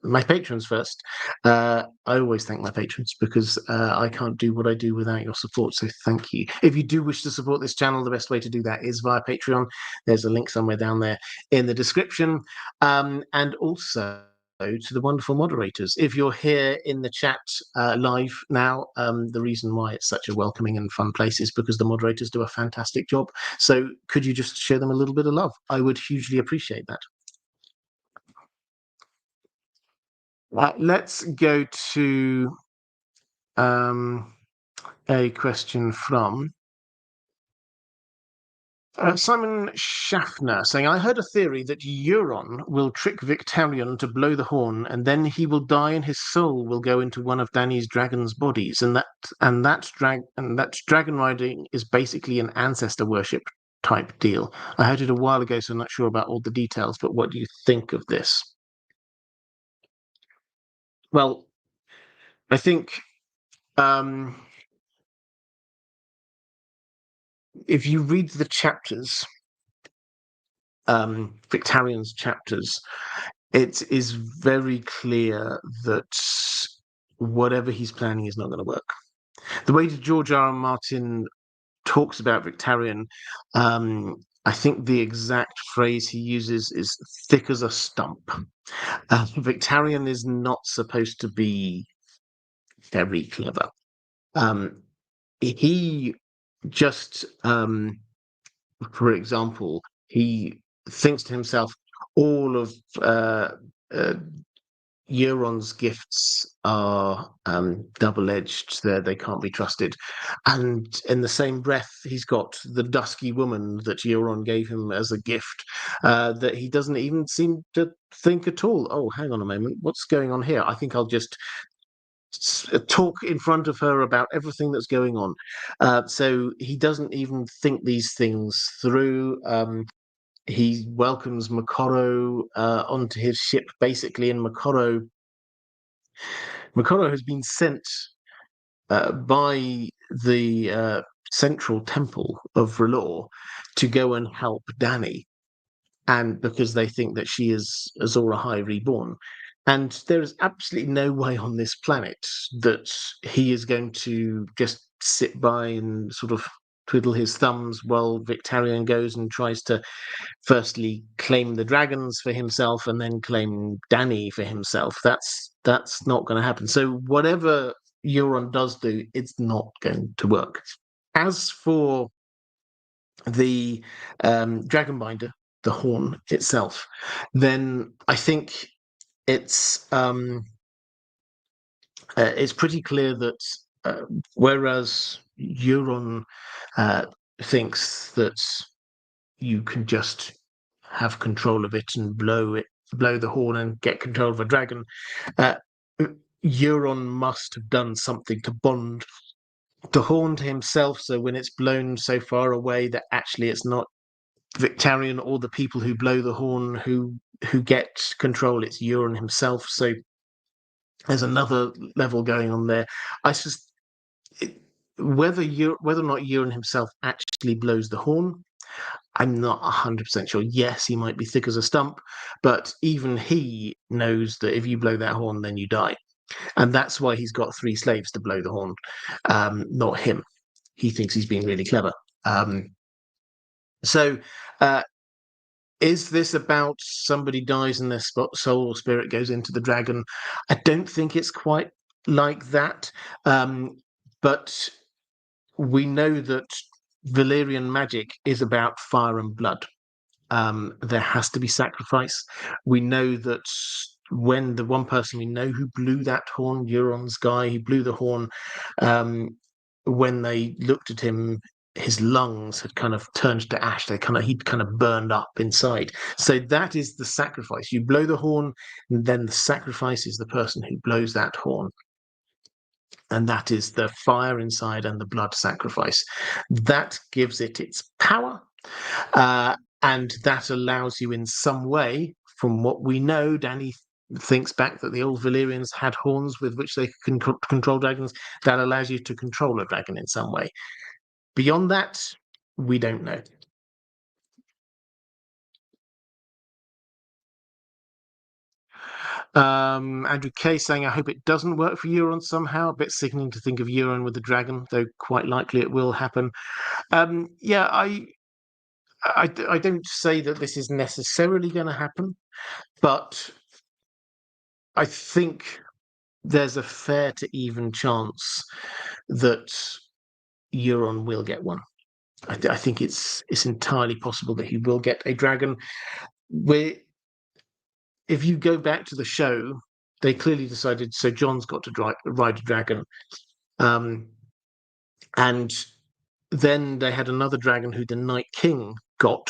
my patrons first. I always thank my patrons because I can't do what I do without your support. So thank you. If you do wish to support this channel, the best way to do that is via Patreon. There's a link somewhere down there in the description, and also to the wonderful moderators. If you're here in the chat live now, the reason why it's such a welcoming and fun place is because the moderators do a fantastic job. So could you just show them a little bit of love? I would hugely appreciate that. Let's go to a question from Simon Schaffner saying, "I heard a theory that Euron will trick Victarion to blow the horn, and then he will die, and his soul will go into one of Dany's dragon's bodies, and that dragon riding is basically an ancestor worship type deal. I heard it a while ago, so I'm not sure about all the details. But what do you think of this?" Well, I think if you read the chapters, Victarion's chapters, it is very clear that whatever he's planning is not going to work. The way that George R. R. Martin talks about Victarion, I think the exact phrase he uses is thick as a stump. Victarion is not supposed to be very clever. He just, for example, he thinks to himself, all of Euron's gifts are double-edged. They can't be trusted. And in the same breath, he's got the dusky woman that Euron gave him as a gift that he doesn't even seem to think at all. Oh, hang on a moment. What's going on here? I think I'll just talk in front of her about everything that's going on. So he doesn't even think these things through. He welcomes Moqorro onto his ship, basically, and Moqorro has been sent by the central temple of R'hllor to go and help Dany, and because they think that she is Azor Ahai reborn. And there is absolutely no way on this planet that he is going to just sit by and sort of twiddle his thumbs while Victarion goes and tries to firstly claim the dragons for himself and then claim Dany for himself. That's not going to happen. So whatever Euron does do, it's not going to work. As for the Dragonbinder, the horn itself, then I think it's pretty clear that whereas Euron thinks that you can just have control of it and blow the horn and get control of a dragon, Euron must have done something to bond the horn to himself, so when it's blown so far away that actually it's not Victarion or the people who blow the horn who get control, it's Euron himself. So there's another level going on there. I just whether or not Euron himself actually blows the horn, I'm not 100% sure. Yes, he might be thick as a stump, but even he knows that if you blow that horn, then you die. And that's why he's got 3 slaves to blow the horn, not him. He thinks he's being really clever. So is this about somebody dies and their soul or spirit goes into the dragon? I don't think it's quite like that. But we know that Valyrian magic is about fire and blood. There has to be sacrifice. We know that when the one person we know who blew that horn, Euron's guy, he blew the horn, when they looked at him, his lungs had kind of turned to ash. He'd kind of burned up inside. So that is the sacrifice. You blow the horn, and then the sacrifice is the person who blows that horn. And that is the fire inside and the blood sacrifice. That gives it its power. And that allows you in some way, from what we know, Dany thinks back that the old Valyrians had horns with which they can control dragons. That allows you to control a dragon in some way. Beyond that, we don't know. Andrew K saying, I hope it doesn't work for Euron somehow. A bit sickening to think of Euron with the dragon, though quite likely it will happen. Yeah, I don't say that this is necessarily going to happen, but I think there's a fair to even chance that Euron will get one. I think it's entirely possible that he will get a dragon. If you go back to the show, they clearly decided, so Jon's got to ride a dragon. And then they had another dragon who the Night King got.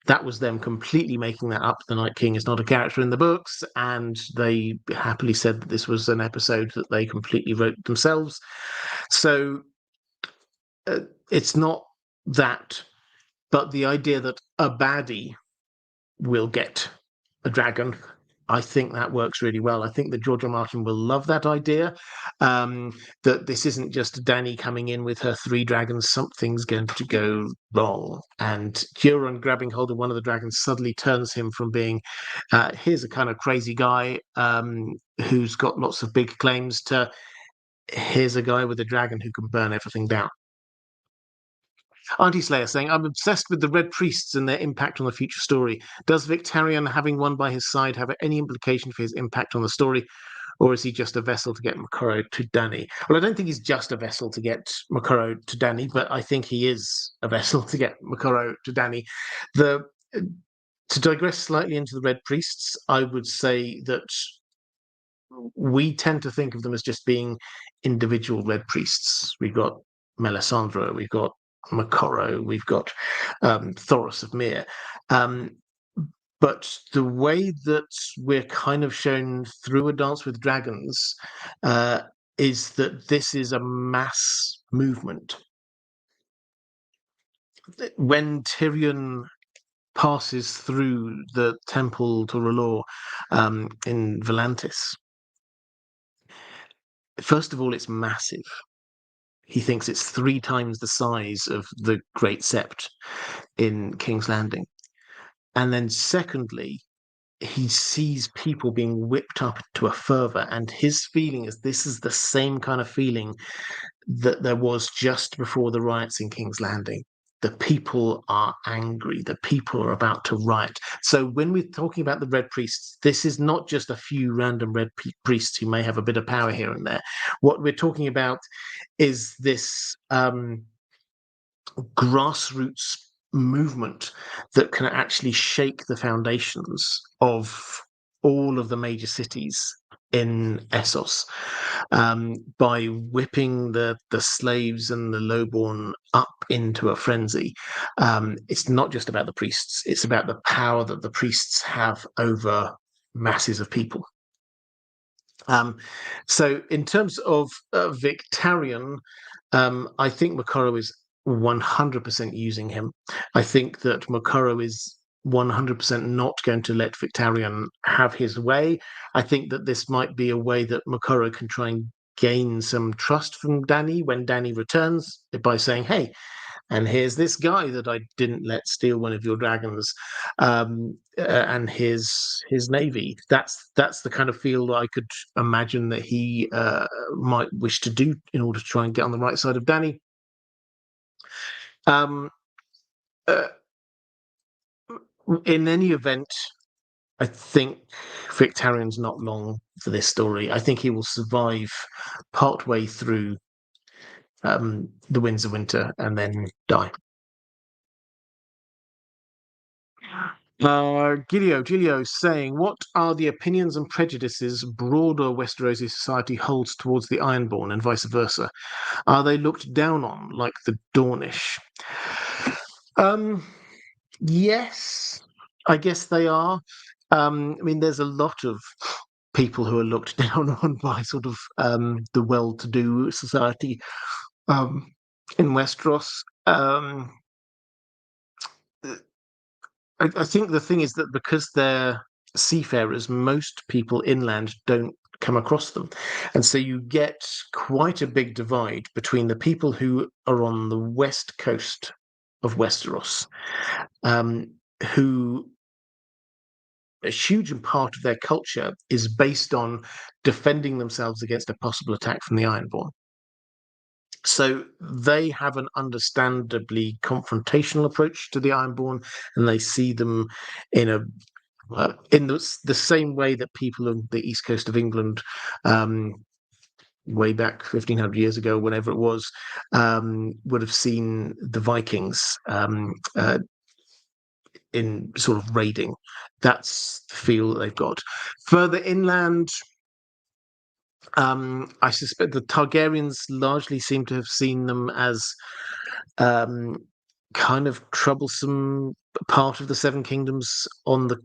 That was them completely making that up. The Night King is not a character in the books, and they happily said that this was an episode that they completely wrote themselves. So it's not that, but the idea that a baddie will get a dragon, I think that works really well. I think that George R. Martin will love that idea, that this isn't just Dany coming in with her 3 dragons. Something's going to go wrong. And Euron grabbing hold of one of the dragons suddenly turns him from being, here's a kind of crazy guy who's got lots of big claims, to here's a guy with a dragon who can burn everything down. Auntie Slayer saying, I'm obsessed with the Red Priests and their impact on the future story. Does Victarion having one by his side have any implication for his impact on the story? Or is he just a vessel to get Moqorro to Dany? Well, I don't think he's just a vessel to get Moqorro to Dany, but I think he is a vessel to get Moqorro to Dany. To digress slightly into the Red Priests, I would say that we tend to think of them as just being individual Red Priests. We've got Melisandre, we've got Moqorro, we've got Thoros of Myr. But the way that we're kind of shown through A Dance with Dragons is that this is a mass movement. When Tyrion passes through the Temple to R'hllor in Volantis, first of all, it's massive. He thinks it's 3 times the size of the Great Sept in King's Landing. And then secondly, he sees people being whipped up to a fervor, and his feeling is this is the same kind of feeling that there was just before the riots in King's Landing. The people are angry. The people are about to riot. So when we're talking about the Red Priests, this is not just a few random Red Priests who may have a bit of power here and there. What we're talking about is this grassroots movement that can actually shake the foundations of all of the major cities in Essos by whipping the slaves and the lowborn up into a frenzy. It's not just about the priests, it's about the power that the priests have over masses of people. So in terms of Victarion, I think Moqorro is 100% using him. I think that Moqorro is 100% not going to let Victarion have his way. I think that this might be a way that Moqorro can try and gain some trust from Dany when Dany returns by saying, hey, and here's this guy that I didn't let steal one of your dragons, and his navy. That's the kind of feel that I could imagine that he might wish to do in order to try and get on the right side of Dany. In any event, I think Victarion's not long for this story. I think he will survive partway through the Winds of Winter and then die. Gilio saying, what are the opinions and prejudices broader Westerosi society holds towards the Ironborn and vice versa? Are they looked down on like the Dornish? Yes, I guess they are. I mean, there's a lot of people who are looked down on by sort of the well-to-do society um, in Westeros. I think the thing is that because they're seafarers, most people inland don't come across them. And so you get quite a big divide between the people who are on the west coast of Westeros, um, who a huge part of their culture is based on defending themselves against a possible attack from the Ironborn. So they have an understandably confrontational approach to the Ironborn, and they see them in a in the same way that people on the east coast of England, way back 1500 years ago, whenever it was, would have seen the Vikings in sort of raiding. That's the feel that they've got. Further inland, I suspect the Targaryens largely seem to have seen them as kind of troublesome part of the Seven Kingdoms on the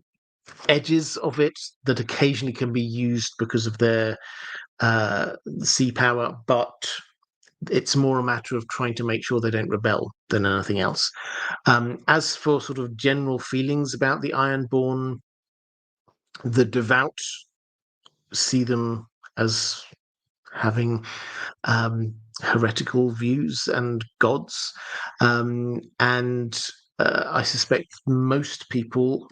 edges of it that occasionally can be used because of their sea power, but it's more a matter of trying to make sure they don't rebel than anything else. As for sort of general feelings about the Ironborn, the devout see them as having heretical views and gods, and I suspect most people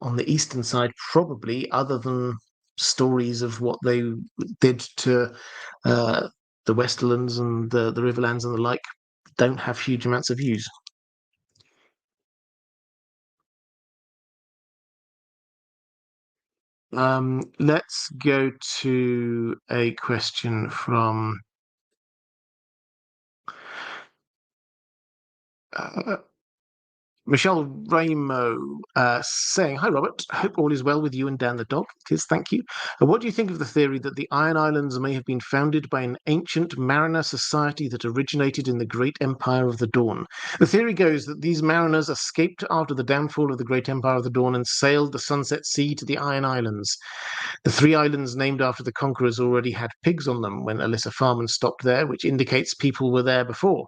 on the eastern side, probably, other than stories of what they did to the Westerlands and the Riverlands and the like, don't have huge amounts of views. Let's go to a question from Michelle Ramo saying, hi, Robert. Hope all is well with you and Dan the dog. It is, thank you. What do you think of the theory that the Iron Islands may have been founded by an ancient mariner society that originated in the Great Empire of the Dawn? The theory goes that these mariners escaped after the downfall of the Great Empire of the Dawn and sailed the Sunset Sea to the Iron Islands. The three islands named after the conquerors already had pigs on them when Alyssa Farman stopped there, which indicates people were there before.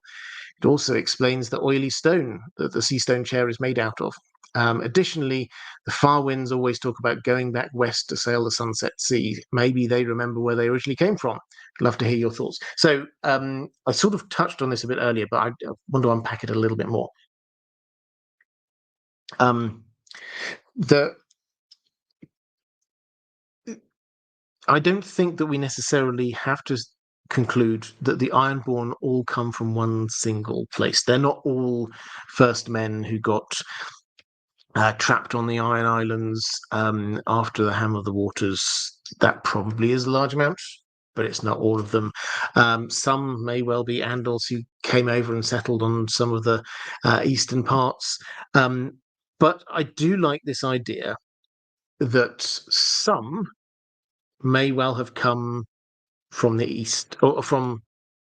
It also explains the oily stone that the sea stone chair is made out of. Additionally, the far winds always talk about going back west to sail the Sunset Sea. Maybe they remember where they originally came from. I'd love to hear your thoughts. So I sort of touched on this a bit earlier, but I want to unpack it a little bit more. The I don't think that we necessarily have to conclude that the Ironborn all come from one single place. They're not all first men who got trapped on the Iron Islands after the Ham of the Waters. That probably is a large amount, but it's not all of them. Some may well be Andals who came over and settled on some of the eastern parts. But I do like this idea that some may well have come from the east or from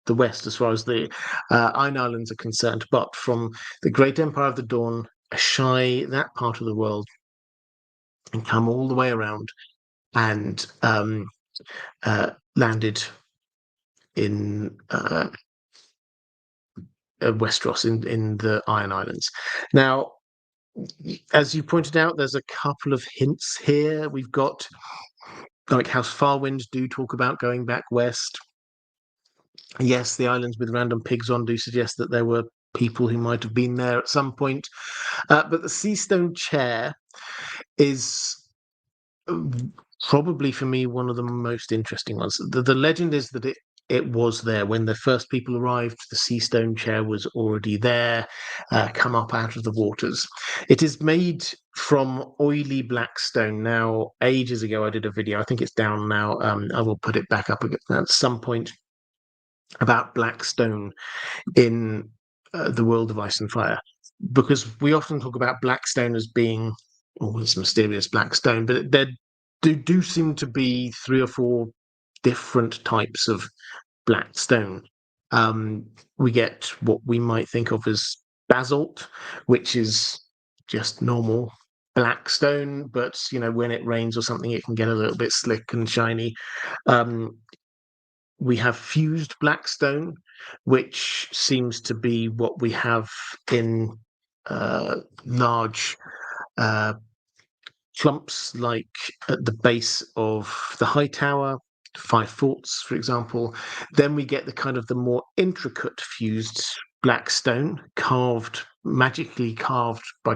the west as far as the Iron Islands are concerned, but from the Great Empire of the Dawn, shy that part of the world, and come all the way around and landed in Westeros in the Iron Islands. Now, as you pointed out, there's a couple of hints here. We've got like House Farwind do talk about going back west. Yes, the islands with random pigs on do suggest that there were people who might have been there at some point. But the Sea Stone chair is probably for me one of the most interesting ones. The legend is that it was there when the first people arrived. The Sea Stone chair was already there, come up out of the waters. It is made from oily black stone. Now, ages ago, I did a video. I think it's down now. I will put it back up at some point about black stone in the world of Ice and Fire, because we often talk about black stone as being all this mysterious black stone, but there do seem to be 3 or 4 different types of black stone. We get what we might think of as basalt, which is just normal black stone, but when it rains or something, it can get a little bit slick and shiny. We have fused black stone, which seems to be what we have in large clumps, like at the base of the high tower, 5 forts, for example. Then we get the more intricate fused black stone, magically carved by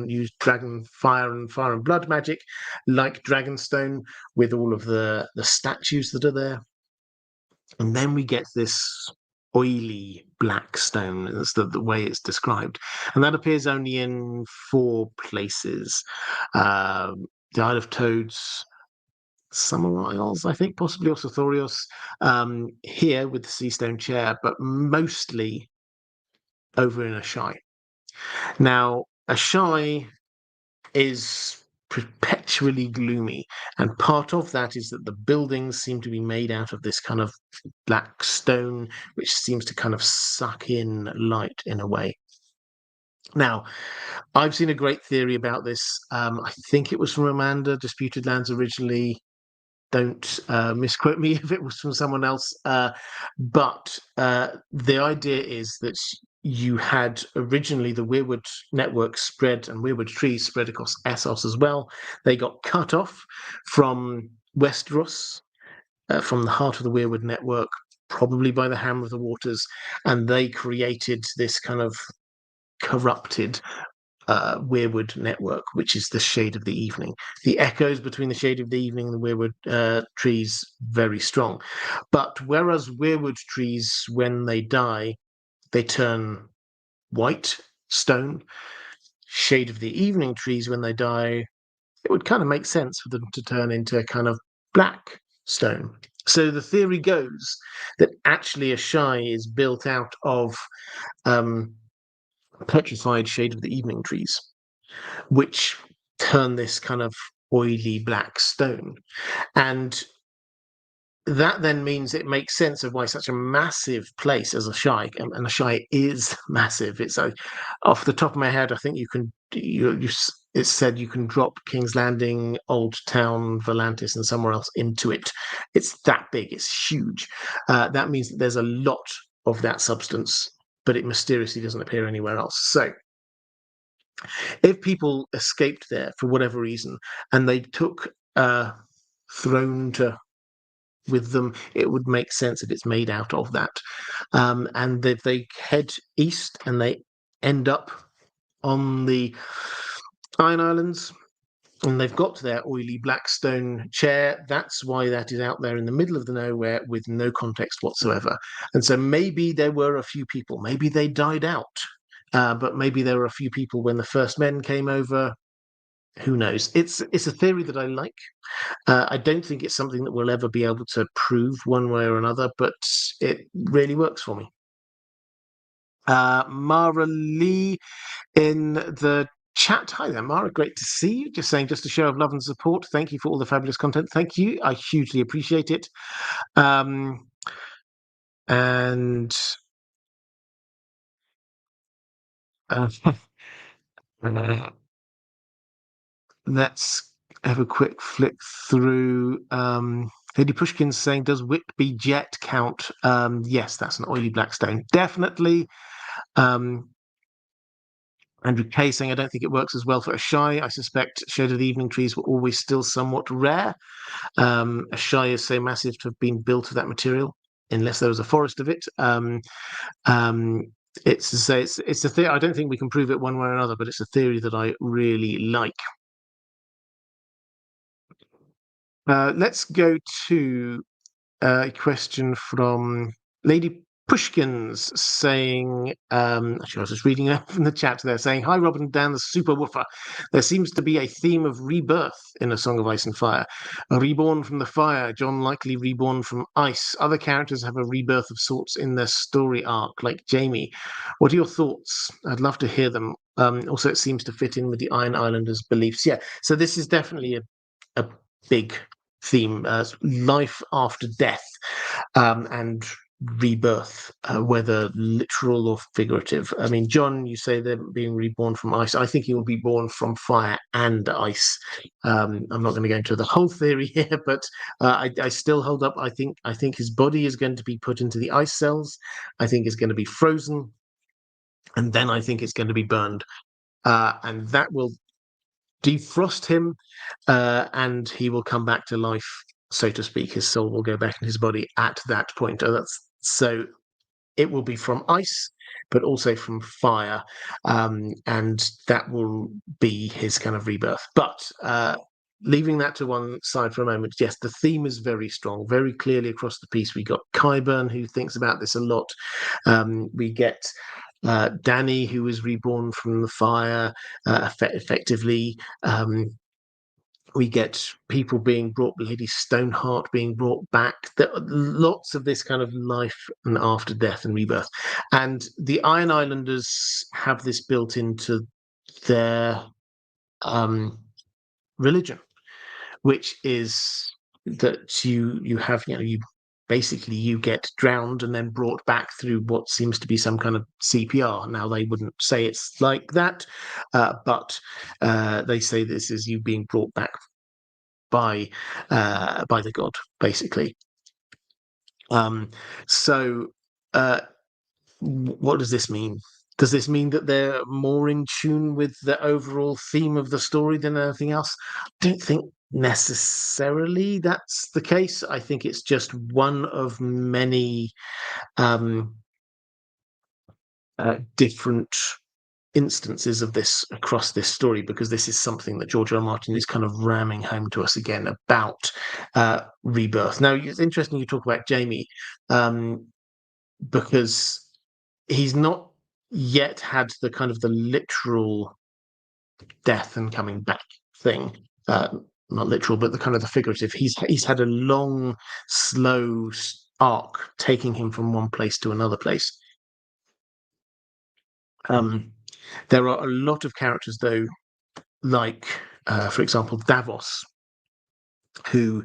used dragon fire and blood magic, like Dragonstone, with all of the statues that are there. And then we get this oily black stone. That's the way it's described. And that appears only in 4 places. The Isle of Toads, Summer Isles, I think, possibly also Thorios, here with the sea stone chair, but mostly over in Ashai. Now, Ashai is perpetually gloomy, and part of that is that the buildings seem to be made out of this kind of black stone, which seems to suck in light in a way. Now, I've seen a great theory about this. I think it was from Amanda, Disputed Lands originally. Don't misquote me if it was from someone else. But the idea is that you had originally the Weirwood network spread, and Weirwood trees spread across Essos as well. They got cut off from Westeros, from the heart of the Weirwood network, probably by the Hammer of the Waters, and they created this kind of corrupted Weirwood network, which is the Shade of the Evening. The echoes between the Shade of the Evening and the Weirwood trees, very strong. But whereas Weirwood trees, when they die, they turn white stone, Shade of the Evening trees, when they die, it would kind of make sense for them to turn into kind of black stone. So the theory goes that actually Ashai is built out of petrified Shade of the Evening trees, which turn this kind of oily black stone. And that then means it makes sense of why such a massive place as Ashai, and Ashai is massive. It's off the top of my head, I think it's said you can drop King's Landing, Old Town, Volantis, and somewhere else into it. It's that big. It's huge. That means that there's a lot of that substance, but it mysteriously doesn't appear anywhere else. So if people escaped there for whatever reason and they took a throne with them, it would make sense if it's made out of that. And if they head east and they end up on the Iron Islands and they've got their oily black stone chair, that's why that is out there in the middle of the nowhere with no context whatsoever. And so maybe there were a few people, maybe they died out. But maybe there were a few people when the first men came over. Who knows? It's a theory that I like. I don't think it's something that we'll ever be able to prove one way or another, but it really works for me. Maura Lee in the chat. Hi there, Maura. Great to see you. Just saying, just a show of love and support. Thank you for all the fabulous content. Thank you. I hugely appreciate it. And let's have a quick flick through. Lady Pushkin's saying, does Whitby Jet count? Yes, that's an oily black stone. Definitely. Andrew K saying, I don't think it works as well for Ashai. I suspect Shade of the Evening trees were always still somewhat rare. Ashai is so massive to have been built of that material, unless there was a forest of it. It's to say it's a theory. I don't think we can prove it one way or another, but it's a theory that I really like. Let's go to a question from Lady Pushkins saying, actually, I was just reading it from the chat there, saying, hi, Robin and Dan, the super woofer. There seems to be a theme of rebirth in A Song of Ice and Fire. Reborn from the fire, Jon likely reborn from ice. Other characters have a rebirth of sorts in their story arc, like Jaime. What are your thoughts? I'd love to hear them. Also, it seems to fit in with the Iron Islanders' beliefs. Yeah, so this is definitely a big theme: life after death, and rebirth, whether literal or figurative. I mean, John, you say they're being reborn from ice. I think he will be born from fire and ice. I'm not going to go into the whole theory here, but I still hold up. I think his body is going to be put into the ice cells. I think it's going to be frozen, and then I think it's going to be burned, and that will defrost him, and he will come back to life, so to speak. His soul will go back in his body at that point. So it will be from ice, but also from fire, and that will be his kind of rebirth. But leaving that to one side for a moment, yes, the theme is very strong, very clearly across the piece. We got Qyburn, who thinks about this a lot. We get Danny, who is reborn from the fire, effectively. We get people being brought, Lady Stoneheart being brought back. There are lots of this kind of life and after death and rebirth. And the Iron Islanders have this built into their religion, which is that you have, you basically you get drowned and then brought back through what seems to be some kind of CPR. Now, they wouldn't say it's like that, but they say this is you being brought back by the god, basically. So what does this mean? Does this mean that they're more in tune with the overall theme of the story than anything else? I don't think necessarily that's the case. I think it's just one of many different instances of this across this story, because this is something that George R. R. Martin is kind of ramming home to us again about rebirth. Now, it's interesting you talk about Jamie, because he's not yet had the kind of the literal death and coming back thing. Not literal, but the kind of the figurative. He's had a long, slow arc taking him from one place to another place. There are a lot of characters, though, like, for example, Davos, who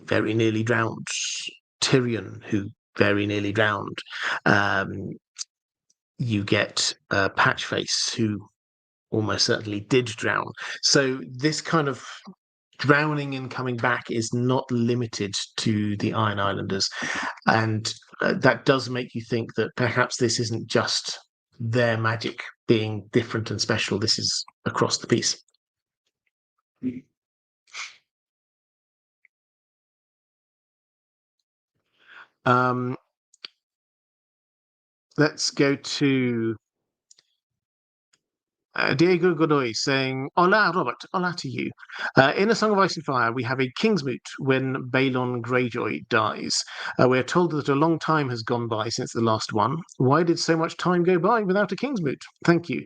very nearly drowned, Tyrion, who very nearly drowned. You get Patchface, who almost certainly did drown. So this kind of drowning and coming back is not limited to the Iron Islanders. And that does make you think that perhaps this isn't just their magic being different and special. This is across the piece. Let's go to Diego Godoy saying, "Hola, Robert. Hola to you. In A Song of Ice and Fire, we have a Kingsmoot when Balon Greyjoy dies. We are told that a long time has gone by since the last one. Why did so much time go by without a Kingsmoot? Thank you."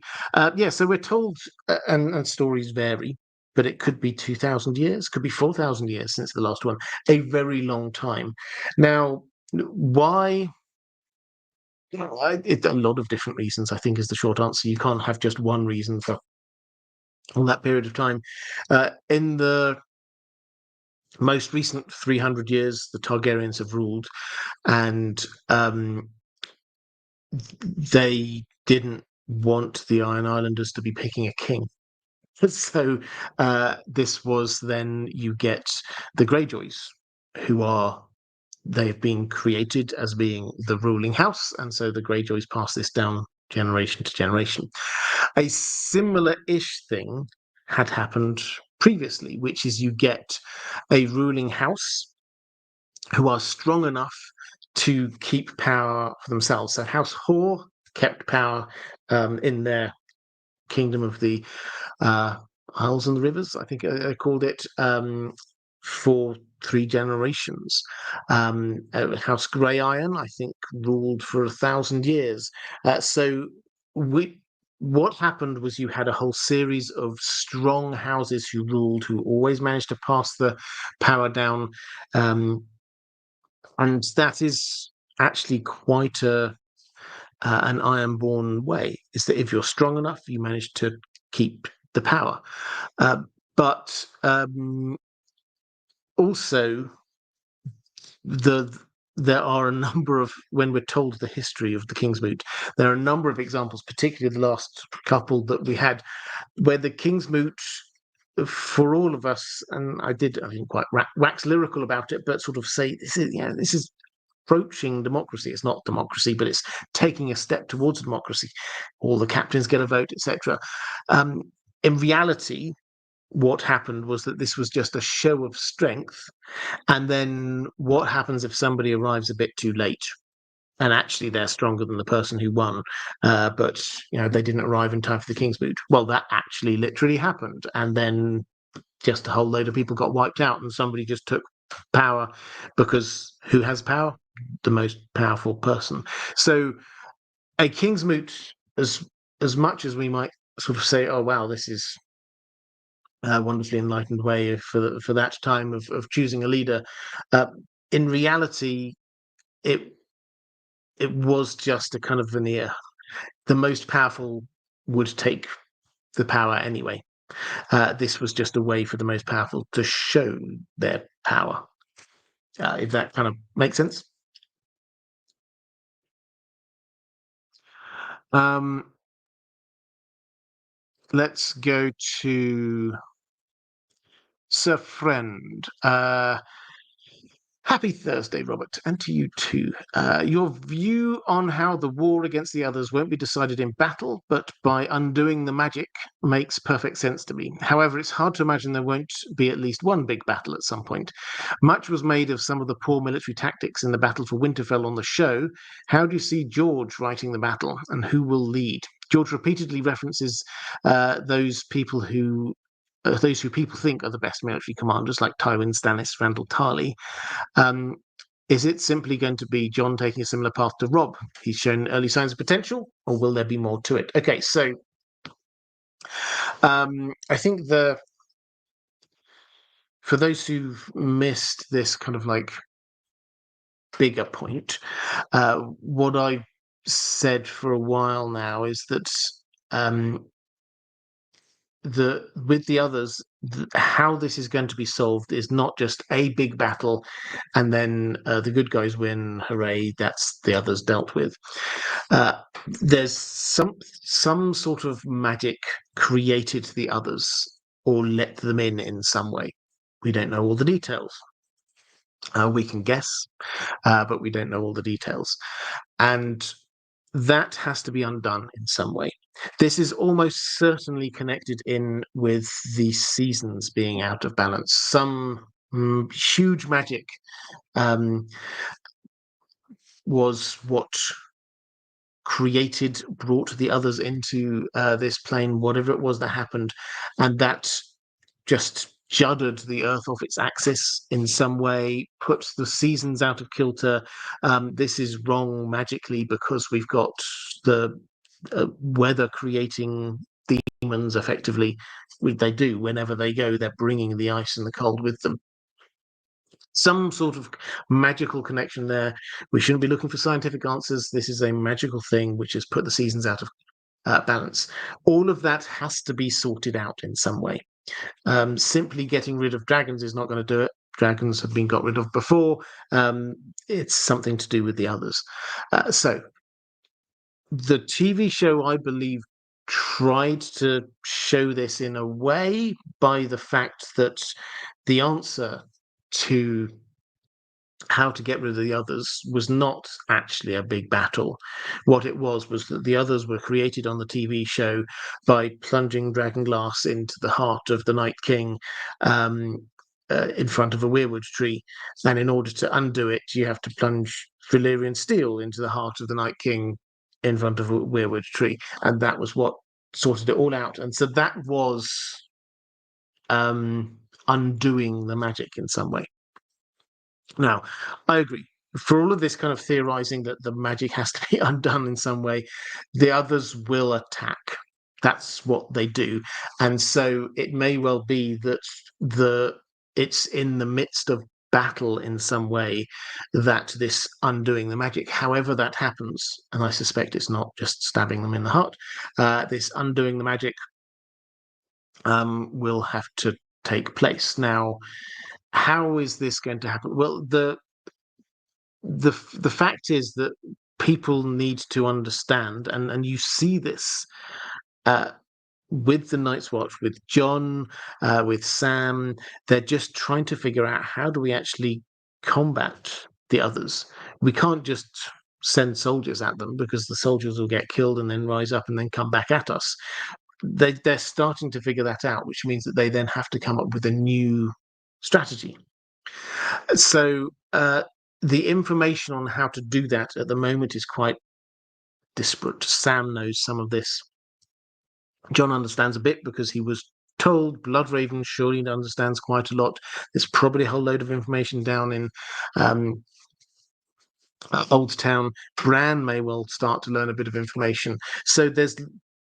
Yeah, so we're told, and stories vary, but it could be 2,000 years, could be 4,000 years since the last one. A very long time. Now, why? A lot of different reasons, I think, is the short answer. You can't have just one reason for all that period of time. In the most recent 300 years, the Targaryens have ruled, and they didn't want the Iron Islanders to be picking a king. So this was then you get the Greyjoys, who are they've been created as being the ruling house, and so the Greyjoys pass this down generation to generation. A similar-ish thing had happened previously, which is you get a ruling house who are strong enough to keep power for themselves. So House Hoare kept power in their kingdom of the Isles and the Rivers, I think I called it, for 3 generations. House Grey Iron, I think, ruled for 1,000 years. What happened was you had a whole series of strong houses who ruled, who always managed to pass the power down, and that is actually quite a an iron-born way, is that if you're strong enough, you manage to keep the power. But also, there are a number of, when we're told the history of the King's Moot, there are a number of examples, particularly the last couple that we had, where the King's Moot, for all of us, and I didn't quite wax lyrical about it, but sort of say this is approaching democracy. It's not democracy, but it's taking a step towards democracy. All the captains get a vote, etc. In reality, what happened was that this was just a show of strength. And then what happens if somebody arrives a bit too late? And actually, they're stronger than the person who won, but they didn't arrive in time for the King's Moot. Well, that actually literally happened, and then just a whole load of people got wiped out, and somebody just took power, because who has power? The most powerful person. So a King's Moot, as much as we might sort of say, oh wow, this is a wonderfully enlightened way for that time of choosing a leader, in reality, it was just a kind of veneer. The most powerful would take the power anyway. This was just a way for the most powerful to show their power. If that kind of makes sense. Let's go to Sir Friend. Happy Thursday, Robert, and to you too. Your view on how the war against the others won't be decided in battle, but by undoing the magic, makes perfect sense to me. However, it's hard to imagine there won't be at least one big battle at some point. Much was made of some of the poor military tactics in the battle for Winterfell on the show. How do you see George writing the battle, and who will lead? George repeatedly references those who people think are the best military commanders, like Tywin Stannis, Randall Tarley. Is it simply going to be Jon taking a similar path to Robb? He's shown early signs of potential, or will there be more to it? Okay, so I think for those who've missed this kind of like bigger point, what I've said for a while now is that with the others, how this is going to be solved is not just a big battle and then the good guys win, hooray, that's the others dealt with. There's some sort of magic created the others or let them in some way. We don't know all the details. We can guess, but we don't know all the details. And that has to be undone in some way. This is almost certainly connected in with the seasons being out of balance. Some huge magic was what brought the others into this plane, whatever it was that happened, and that just juddered the earth off its axis in some way, puts the seasons out of kilter. This is wrong magically because we've got the weather creating demons effectively. They do, whenever they go, they're bringing the ice and the cold with them. Some sort of magical connection there. We shouldn't be looking for scientific answers. This is a magical thing which has put the seasons out of balance. All of that has to be sorted out in some way. Simply getting rid of dragons is not going to do it. Dragons have been got rid of before. It's something to do with the others. So the TV show, I believe, tried to show this in a way by the fact that the answer to how to get rid of the others was not actually a big battle. What it was that the others were created on the TV show by plunging dragonglass into the heart of the Night King in front of a weirwood tree. And in order to undo it, you have to plunge Valyrian steel into the heart of the Night King in front of a weirwood tree. And that was what sorted it all out. And so that was undoing the magic in some way. Now, I agree. For all of this kind of theorizing that the magic has to be undone in some way, the others will attack. That's what they do. And so it may well be that it's in the midst of battle in some way that this undoing the magic, however that happens, and I suspect it's not just stabbing them in the heart, this undoing the magic will have to take place. Now, how is this going to happen? Well, the fact is that people need to understand, and you see this with the Night's Watch, with John, with Sam. They're just trying to figure out, how do we actually combat the others? We can't just send soldiers at them, because the soldiers will get killed and then rise up and then come back at us. They're starting to figure that out, which means that they then have to come up with a new strategy. So the information on how to do that at the moment is quite disparate. Sam knows some of this. John understands a bit because he was told. Bloodraven surely understands quite a lot. There's probably a whole load of information down in Old Town. Bran may well start to learn a bit of information. So there's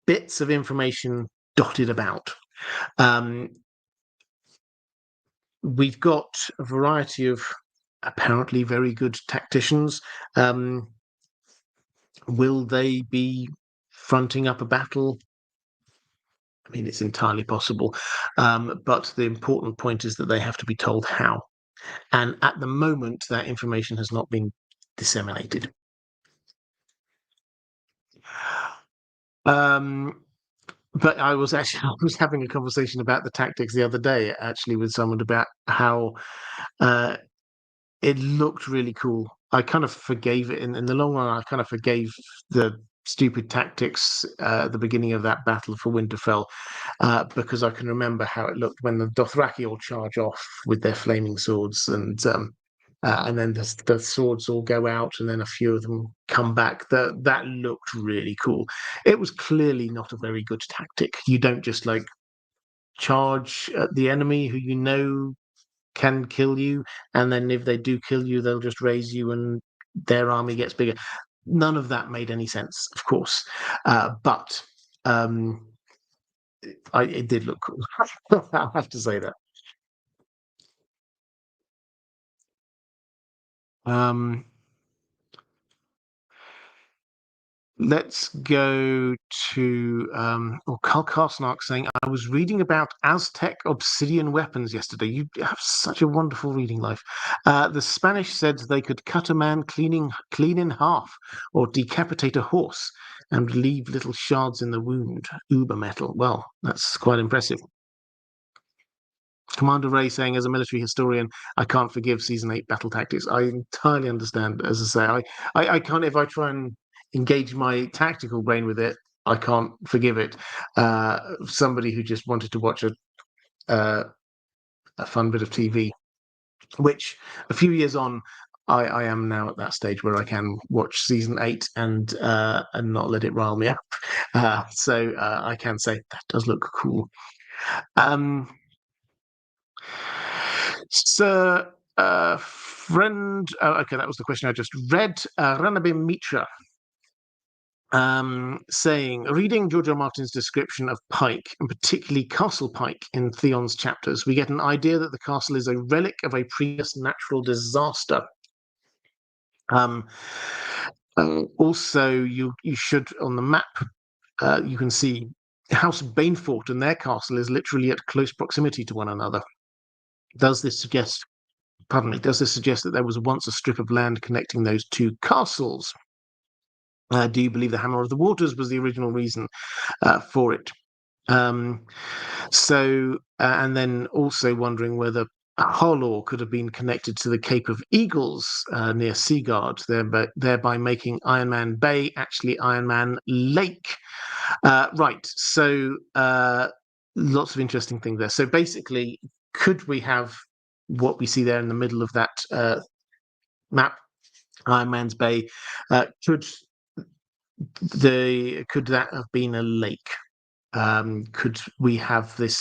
bits of information dotted about. We've got a variety of apparently very good tacticians. Will they be fronting up a battle? I mean, it's entirely possible. But the important point is that they have to be told how. And at the moment, that information has not been disseminated. But I was having a conversation about the tactics the other day, actually, with someone about how it looked really cool. I kind of forgave it in the long run. I kind of forgave the stupid tactics at the beginning of that battle for Winterfell, because I can remember how it looked when the Dothraki all charge off with their flaming swords, and then the swords all go out, and then a few of them come back. That looked really cool. It was clearly not a very good tactic. You don't just like charge at the enemy who you know can kill you, and then if they do kill you, they'll just raise you and their army gets bigger. None of that made any sense, of course, but it did look cool. I'll have to say that. Let's go to Carl Karsnark saying, I was reading about Aztec obsidian weapons yesterday. You have such a wonderful reading life. The Spanish said they could cut a man clean in half, or decapitate a horse and leave little shards in the wound. Uber metal. Well, that's quite impressive. Commander Ray saying, as a military historian, I can't forgive season 8 battle tactics. I entirely understand. As I say, I can't, if I try and engage my tactical brain with it, I can't forgive it. Somebody who just wanted to watch a fun bit of TV, which a few years on, I am now at that stage where I can watch season 8 and not let it rile me up. So I can say that does look cool. Sir friend, okay, that was the question I just read. Ranabim Mitra saying, reading George R. Martin's description of Pike, and particularly Castle Pike in Theon's chapters, we get an idea that the castle is a relic of a previous natural disaster. Also, you should, on the map, you can see House Banefort and their castle is literally at close proximity to one another. Does this suggest that there was once a strip of land connecting those two castles? Do you believe the Hammer of the Waters was the original reason for it? And then also wondering whether Harlaw could have been connected to the Cape of Eagles near Seaguard, thereby making Iron Man Bay actually Iron Man Lake. Right, so lots of interesting things there. So basically, could we have what we see there in the middle of that map, Iron Man's Bay? Could that have been a lake? Could we have the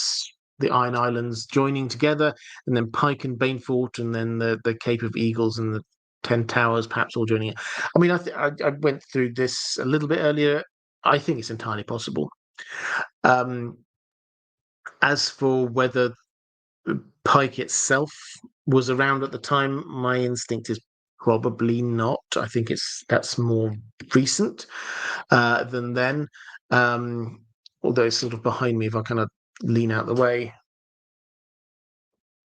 Iron Islands joining together, and then Pike and Banefort, and then the Cape of Eagles and the 10 Towers perhaps all joining it? I mean, I went through this a little bit earlier. I think it's entirely possible. As for whether Pike itself was around at the time. My instinct is probably not. I think that's more recent than then. Although it's sort of behind me, if I kind of lean out the way,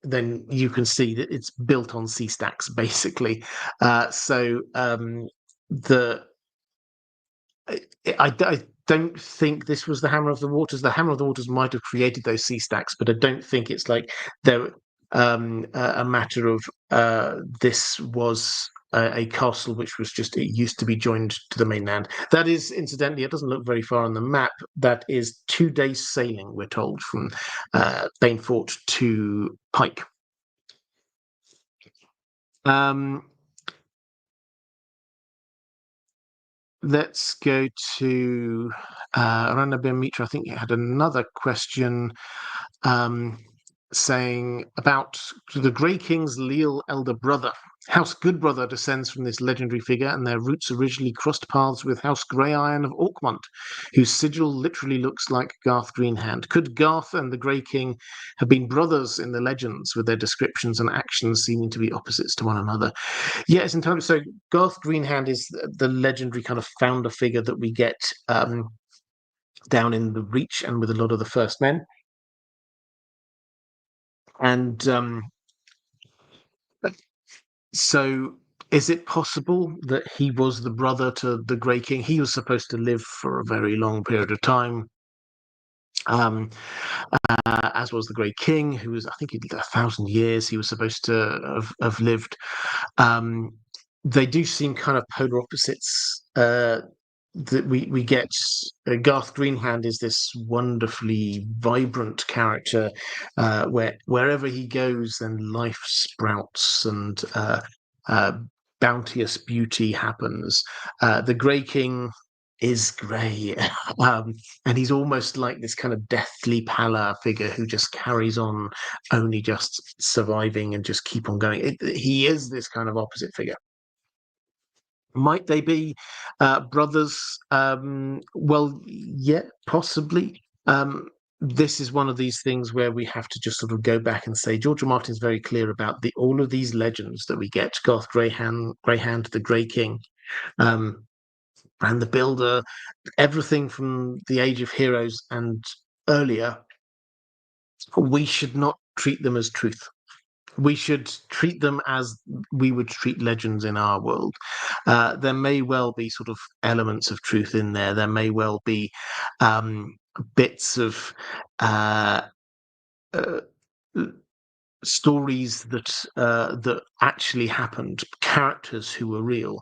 then you can see that it's built on C stacks basically. So the I don't think this was the Hammer of the Waters. The Hammer of the Waters might have created those C stacks, but I don't think it's like they're a matter of this was a castle which was just, it used to be joined to the mainland. That is, incidentally, it doesn't look very far on the map. That is 2 days sailing, we're told, from Banefort to Pike. Let's go to Ranabir Mitra. I think he had another question saying about the Grey King's leal elder brother. House Goodbrother descends from this legendary figure, and their roots originally crossed paths with House Greyiron of Orkmont, whose sigil literally looks like Garth Greenhand. Could Garth and the Grey King have been brothers in the legends, with their descriptions and actions seeming to be opposites to one another? Yeah, it's entirely so. Garth Greenhand is the legendary kind of founder figure that we get down in the Reach and with a lot of the First Men. And so is it possible that he was the brother to the Grey King? He was supposed to live for a very long period of time, as was the Grey King, who was, I think, 1,000 years he was supposed to have lived. They do seem kind of polar opposites. That we get Garth Greenhand is this wonderfully vibrant character, where wherever he goes, then life sprouts and bounteous beauty happens. The Grey King is grey, and he's almost like this kind of deathly pallor figure who just carries on, only just surviving and just keep on going. He is this kind of opposite figure. Might they be brothers? Well, yeah, possibly. This is one of these things where we have to just sort of go back and say George R. Martin's very clear about all of these legends that we get: Garth Greyhand, the Grey King, and the Builder, everything from the Age of Heroes and earlier. We should not treat them as truth. We should treat them as we would treat legends in our world. There may well be sort of elements of truth in there. There may well be bits of stories that actually happened, characters who were real,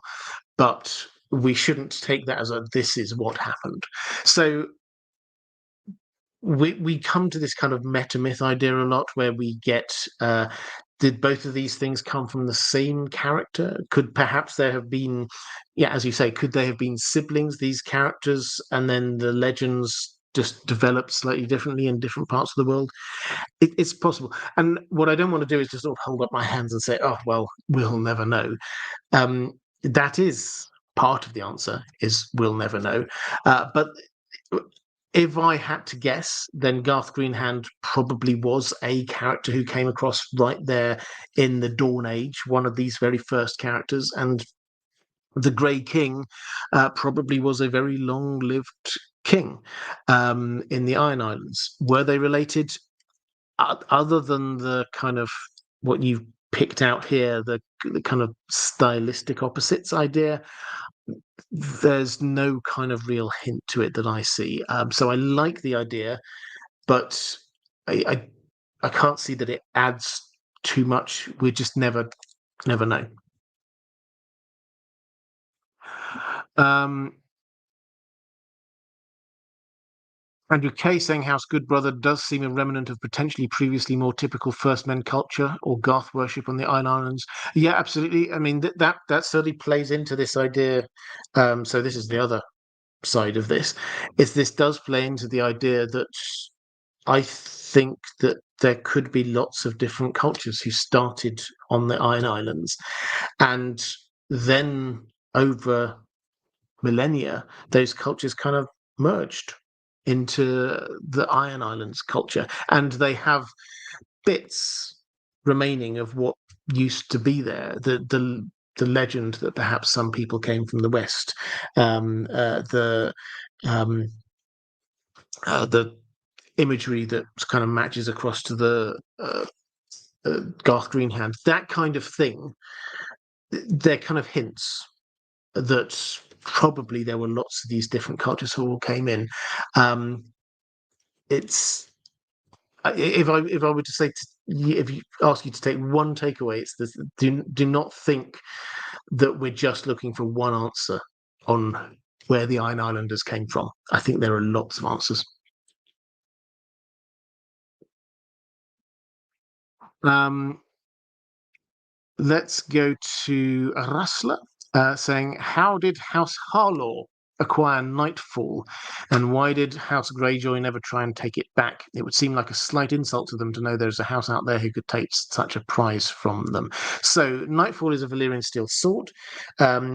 but we shouldn't take that as this is what happened. So we come to this kind of meta myth idea a lot, where we get did both of these things come from the same character? Could perhaps there have been, yeah, as you say, could they have been siblings, these characters, and then the legends just developed slightly differently in different parts of the world? It's possible. And what I don't want to do is just sort of hold up my hands and say, oh, well, we'll never know. That is part of the answer, is we'll never know. But if I had to guess, then Garth Greenhand probably was a character who came across right there in the Dawn Age, one of these very first characters, and the Grey King probably was a very long-lived king in the Iron Islands. Were they related? Other than the kind of what you've picked out here, the kind of stylistic opposites idea, there's no kind of real hint to it that I see. So I like the idea, but I can't see that it adds too much. We just never know. Andrew Kay saying House Goodbrother does seem a remnant of potentially previously more typical First Men culture or Garth worship on the Iron Islands. Yeah, absolutely. I mean, that certainly plays into this idea. So this is the other side of this, is this does play into the idea that I think that there could be lots of different cultures who started on the Iron Islands, and then over millennia, those cultures kind of merged into the Iron Islands culture, and they have bits remaining of what used to be there. The legend that perhaps some people came from the west, the um, the imagery that kind of matches across to the Garth Greenhand, that kind of thing. They're kind of hints that probably there were lots of these different cultures who all came in. It's if I were to say if you ask you to take one takeaway, it's this: do not think that we're just looking for one answer on where the Iron Islanders came from. I think there are lots of answers. Let's go to Rustler saying, how did House Harlaw acquire Nightfall, and why did House Greyjoy never try and take it back? It would seem like a slight insult to them to know there's a house out there who could take such a prize from them. So Nightfall is a Valyrian steel sword.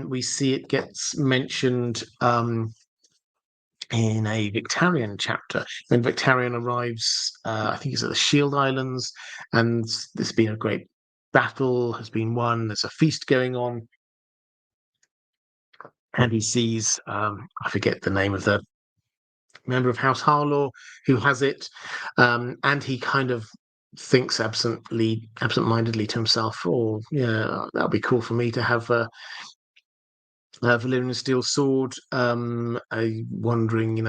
We see it gets mentioned in a Victarion chapter. When Victarion arrives, I think he's at the Shield Islands, and there's been a great battle has been won. There's a feast going on, and he sees I forget the name of the member of House Harlaw who has it, and he kind of thinks absent-mindedly to himself, "Oh, yeah, that'll be cool for me to have a Valyrian steel sword." Wondering,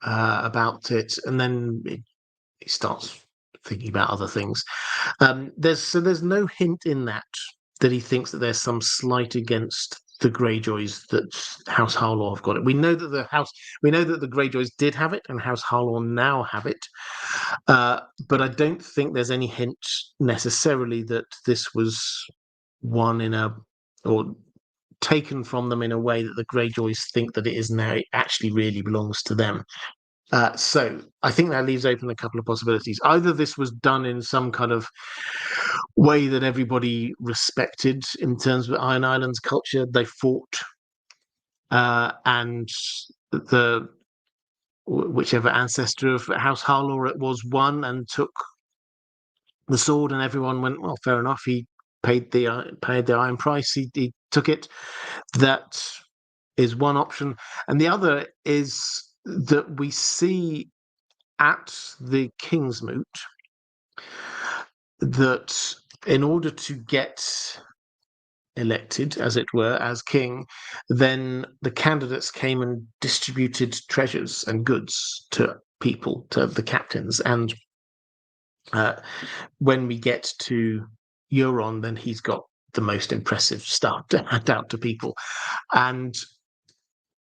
about it, and then he starts thinking about other things. There's no hint in that he thinks that there's some slight against the Greyjoys that House Harlaw have got it. We know that the Greyjoys did have it, and House Harlaw now have it. But I don't think there's any hint necessarily that this was won or taken from them in a way that the Greyjoys think that it is now. It actually really belongs to them. So I think that leaves open a couple of possibilities. Either this was done in some kind of way that everybody respected in terms of Iron Island's culture. They fought, and whichever ancestor of House Harlaw it was won and took the sword, and everyone went, well, fair enough. He paid the iron price. He took it. That is one option, and the other is that we see at the King's Moot that in order to get elected, as it were, as king, then the candidates came and distributed treasures and goods to people, to the captains. And when we get to Euron, then he's got the most impressive stuff to hand out to people. And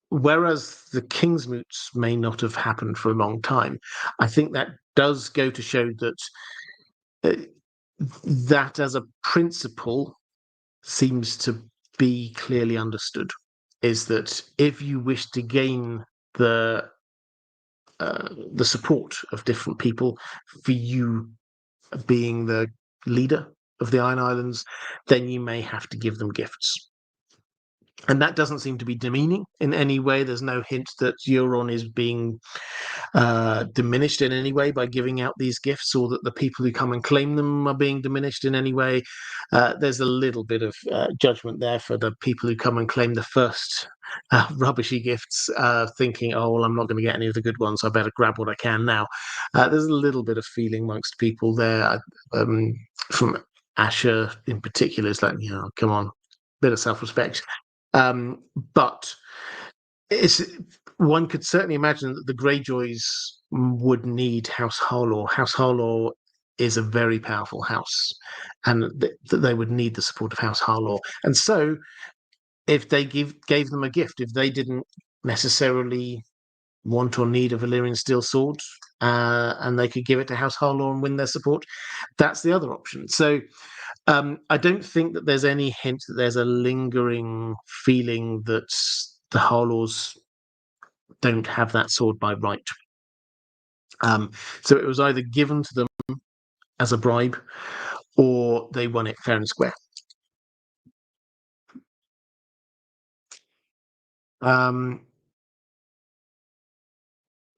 whereas the King's Moots may not have happened for a long time, I think that does go to show that that as a principle seems to be clearly understood, is that if you wish to gain the support of different people for you being the leader of the Iron Islands, then you may have to give them gifts. And that doesn't seem to be demeaning in any way. There's no hint that Euron is being diminished in any way by giving out these gifts, or that the people who come and claim them are being diminished in any way. There's a little bit of judgment there for the people who come and claim the first rubbishy gifts, thinking, oh, well, I'm not going to get any of the good ones, so I better grab what I can now. There's a little bit of feeling amongst people there. From Asher in particular, it's like, come on, bit of self-respect. But one could certainly imagine that the Greyjoys would need House Harlaw. House Harlaw is a very powerful house, and that they would need the support of House Harlaw. And so, if they gave them a gift, if they didn't necessarily want or need a Valyrian steel sword, and they could give it to House Harlaw and win their support, that's the other option. So I don't think that there's any hint that there's a lingering feeling that the Harlaws don't have that sword by right. So it was either given to them as a bribe, or they won it fair and square.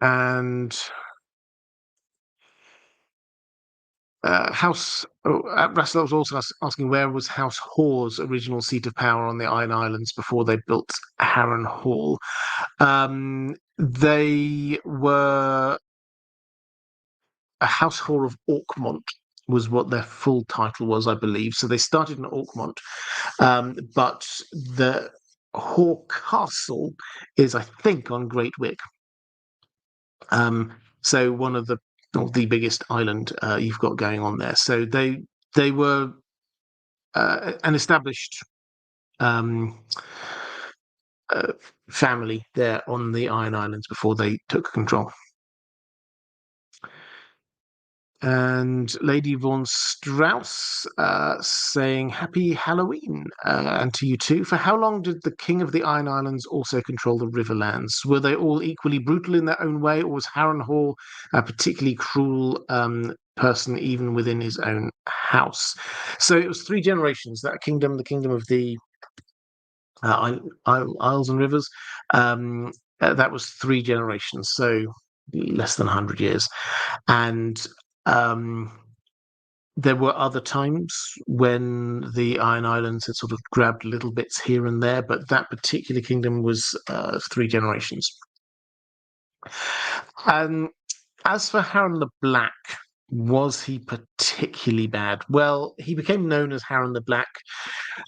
And Russell was also asking where was House Hoare's original seat of power on the Iron Islands before they built Harrenhal. They were a House Hoare of Orkmont was what their full title was, I believe. So they started in Orkmont, but the Hoare Castle is, I think, on Great Wick. So one of the biggest island you've got going on there. So they were an established um, family there on the Iron Islands before they took control. And Lady Vaughan-Strauss saying happy Halloween, and to you too. For how long did the King of the Iron Islands also control the Riverlands? Were they all equally brutal in their own way, or was Harrenhal a particularly cruel person even within his own house? So it was 3 generations, that kingdom, the kingdom of the Isles and Rivers. That was 3 generations, so less than 100 years. And there were other times when the Iron Islands had sort of grabbed little bits here and there, but that particular kingdom was 3 generations. As for Harren the Black, was he particularly bad? Well, he became known as Harren the Black,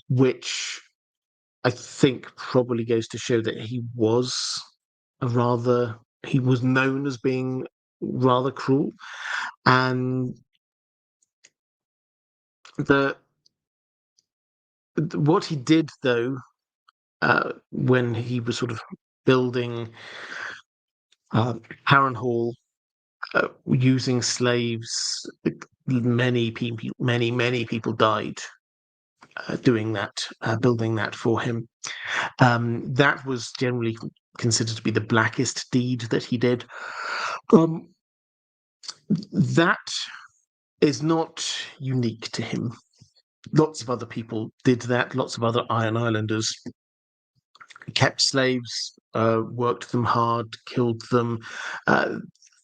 which I think probably goes to show that he was known as being rather cruel. And what he did, though, when he was sort of building Harrenhal using slaves, many people died doing that, building that for him. That was generally considered to be the blackest deed that he did. That is not unique to him. Lots of other people did that. Lots of other Iron Islanders kept slaves, worked them hard, killed them.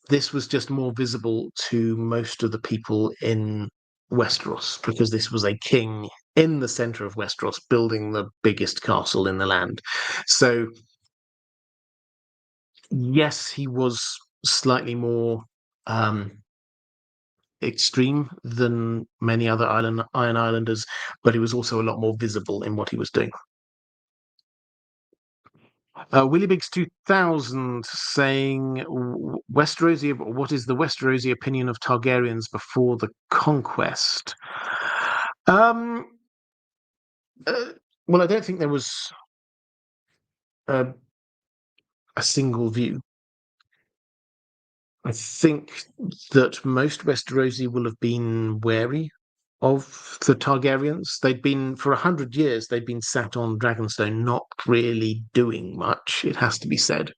This was just more visible to most of the people in Westeros because this was a king in the center of Westeros building the biggest castle in the land. So, yes, he was slightly more extreme than many other Iron Islanders, but he was also a lot more visible in what he was doing. Willie Biggs 2000 saying, Westerosi, what is the Westerosi opinion of Targaryens before the conquest? Well, I don't think there was a single view. I think that most Westerosi will have been wary of the Targaryens. They'd been, for 100 years, they'd been sat on Dragonstone, not really doing much, it has to be said.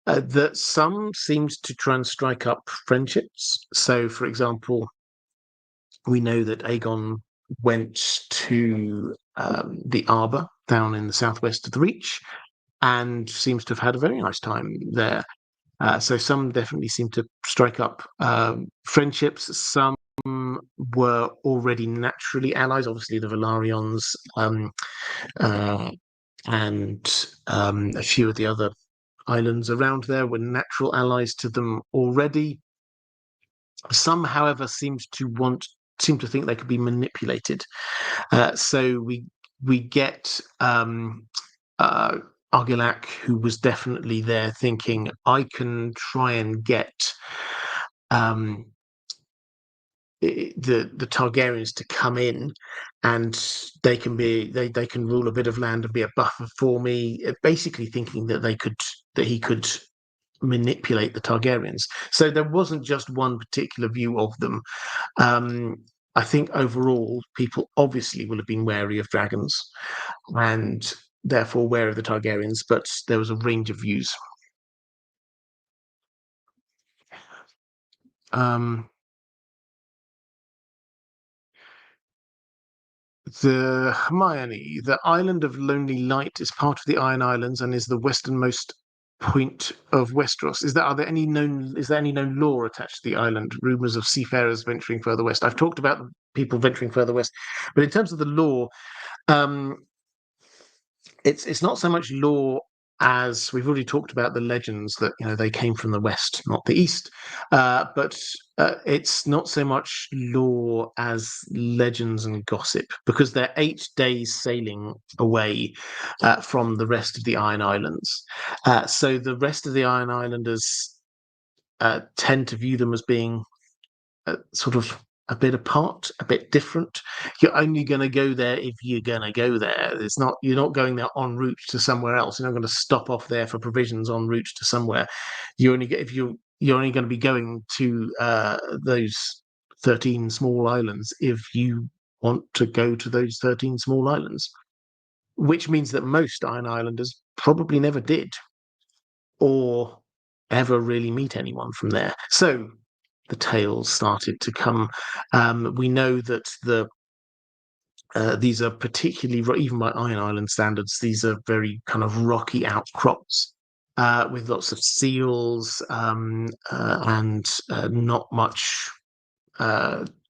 That some seemed to try and strike up friendships. So, for example, we know that Aegon went to the Arbor down in the southwest of the Reach and seems to have had a very nice time there. So some definitely seem to strike up friendships. Some were already naturally allies. Obviously, the Velaryons and a few of the other islands around there were natural allies to them already. Some, however, seem to think they could be manipulated. So we get Argilac, who was definitely there thinking, I can try and get the Targaryens to come in, and they can rule a bit of land and be a buffer for me. Basically, thinking that he could manipulate the Targaryens. So there wasn't just one particular view of them. I think overall, people obviously will have been wary of dragons, and therefore aware of the Targaryens, but there was a range of views. The Hermione, the island of Lonely Light is part of the Iron Islands and is the westernmost point of Westeros? Is there any known lore attached to the island? Rumors of seafarers venturing further west. I've talked about the people venturing further west, but in terms of the lore, um, it's not so much lore as we've already talked about the legends that they came from the west, not the east. But it's not so much lore as legends and gossip, because they're 8 days sailing away from the rest of the Iron Islands. So the rest of the Iron Islanders tend to view them as being sort of a bit apart, a bit different. You're only going to go there if you're going to go there. You're not going there en route to somewhere else. You're not going to stop off there for provisions en route to somewhere. You're only going to be going to those 13 small islands if you want to go to those 13 small islands, which means that most Iron Islanders probably never did or ever really meet anyone from there. So the tales started to come. We know that these are particularly, even by Iron Island standards, these are very kind of rocky outcrops with lots of seals and not much